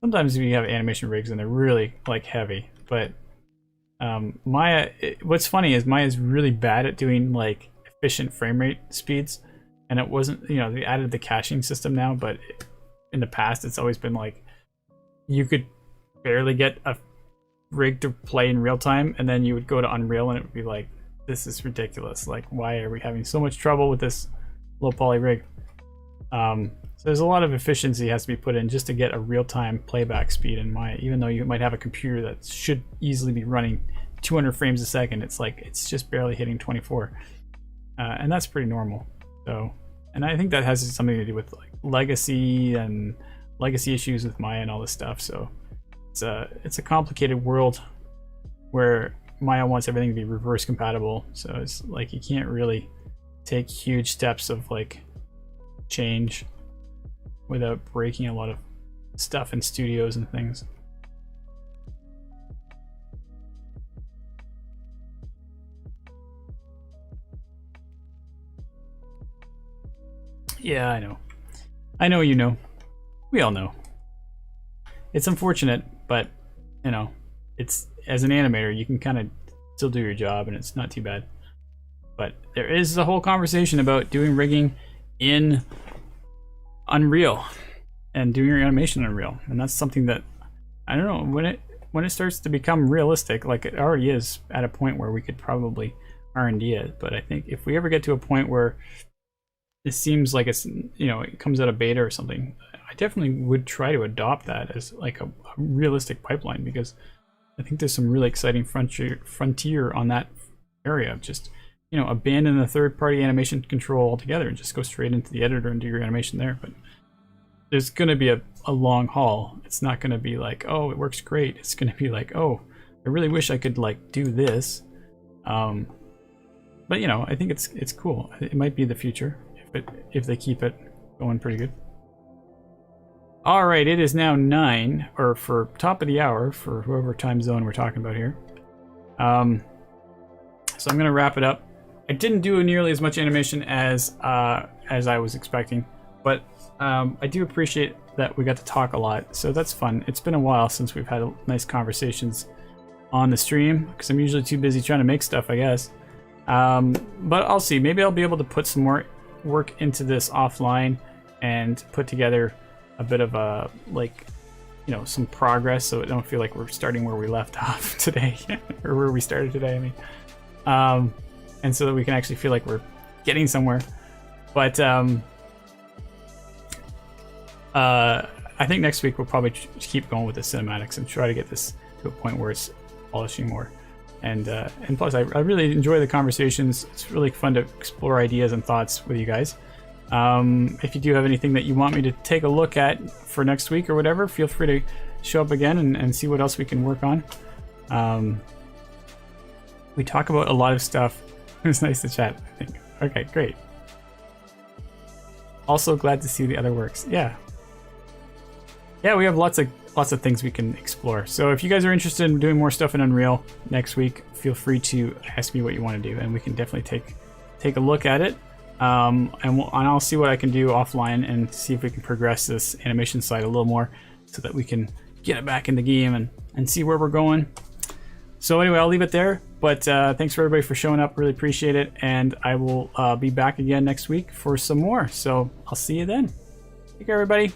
[SPEAKER 1] Sometimes we have animation rigs and they're really like heavy, but Maya, what's funny is Maya is really bad at doing like efficient frame rate speeds, and it wasn't, you know, they added the caching system now, but in the past it's always been like you could barely get a rig to play in real time, and then you would go to Unreal and it would be like, this is ridiculous, like why are we having so much trouble with this low poly rig? So there's a lot of efficiency has to be put in just to get a real-time playback speed in Maya. Even though you might have a computer that should easily be running 200 frames a second, it's like it's just barely hitting 24, and that's pretty normal. So, and I think that has something to do with like legacy issues with Maya and all this stuff. So it's a complicated world where Maya wants everything to be reverse compatible. So it's like you can't really take huge steps of like change without breaking a lot of stuff in studios and things. Yeah, I know. I know you know. We all know. It's unfortunate, but you know, it's, as an animator, you can kind of still do your job and it's not too bad. But there is a whole conversation about doing rigging in Unreal and doing your animation in Unreal, and that's something that I don't know when it starts to become realistic, like it already is at a point where we could probably R&D it. But I think if we ever get to a point where it seems like it's, you know, it comes out of beta or something, I definitely would try to adopt that as like a realistic pipeline, because I think there's some really exciting frontier on that area of just, you know, abandon the third-party animation control altogether and just go straight into the editor and do your animation there. But there's going to be a long haul. It's not going to be like, oh, it works great. It's going to be like, oh, I really wish I could like do this. But you know, I think it's cool. It might be the future if they keep it going pretty good. All right, it is now 9, or for top of the hour for whoever time zone we're talking about here. So I'm going to wrap it up. I didn't do nearly as much animation as I was expecting, but I do appreciate that we got to talk a lot, so that's fun. It's been a while since we've had nice conversations on the stream, because I'm usually too busy trying to make stuff, I guess. But I'll see. Maybe I'll be able to put some more work into this offline and put together a bit of a, like, you know, some progress, so I don't feel like we're starting where we left off today, or where we started today, I mean. And so that we can actually feel like we're getting somewhere. But I think next week we'll probably keep going with the cinematics and try to get this to a point where it's polishing more. And plus, I really enjoy the conversations. It's really fun to explore ideas and thoughts with you guys. If you do have anything that you want me to take a look at for next week or whatever, feel free to show up again and see what else we can work on. We talk about a lot of stuff. It was nice to chat, I think. Okay, great. Also glad to see the other works. Yeah, we have lots of things we can explore. So if you guys are interested in doing more stuff in Unreal next week, feel free to ask me what you want to do, and we can definitely take a look at it. And I'll see what I can do offline and see if we can progress this animation side a little more, so that we can get it back in the game and see where we're going. So anyway, I'll leave it there. But thanks for everybody for showing up. Really appreciate it. And I will be back again next week for some more. So I'll see you then. Take care, everybody.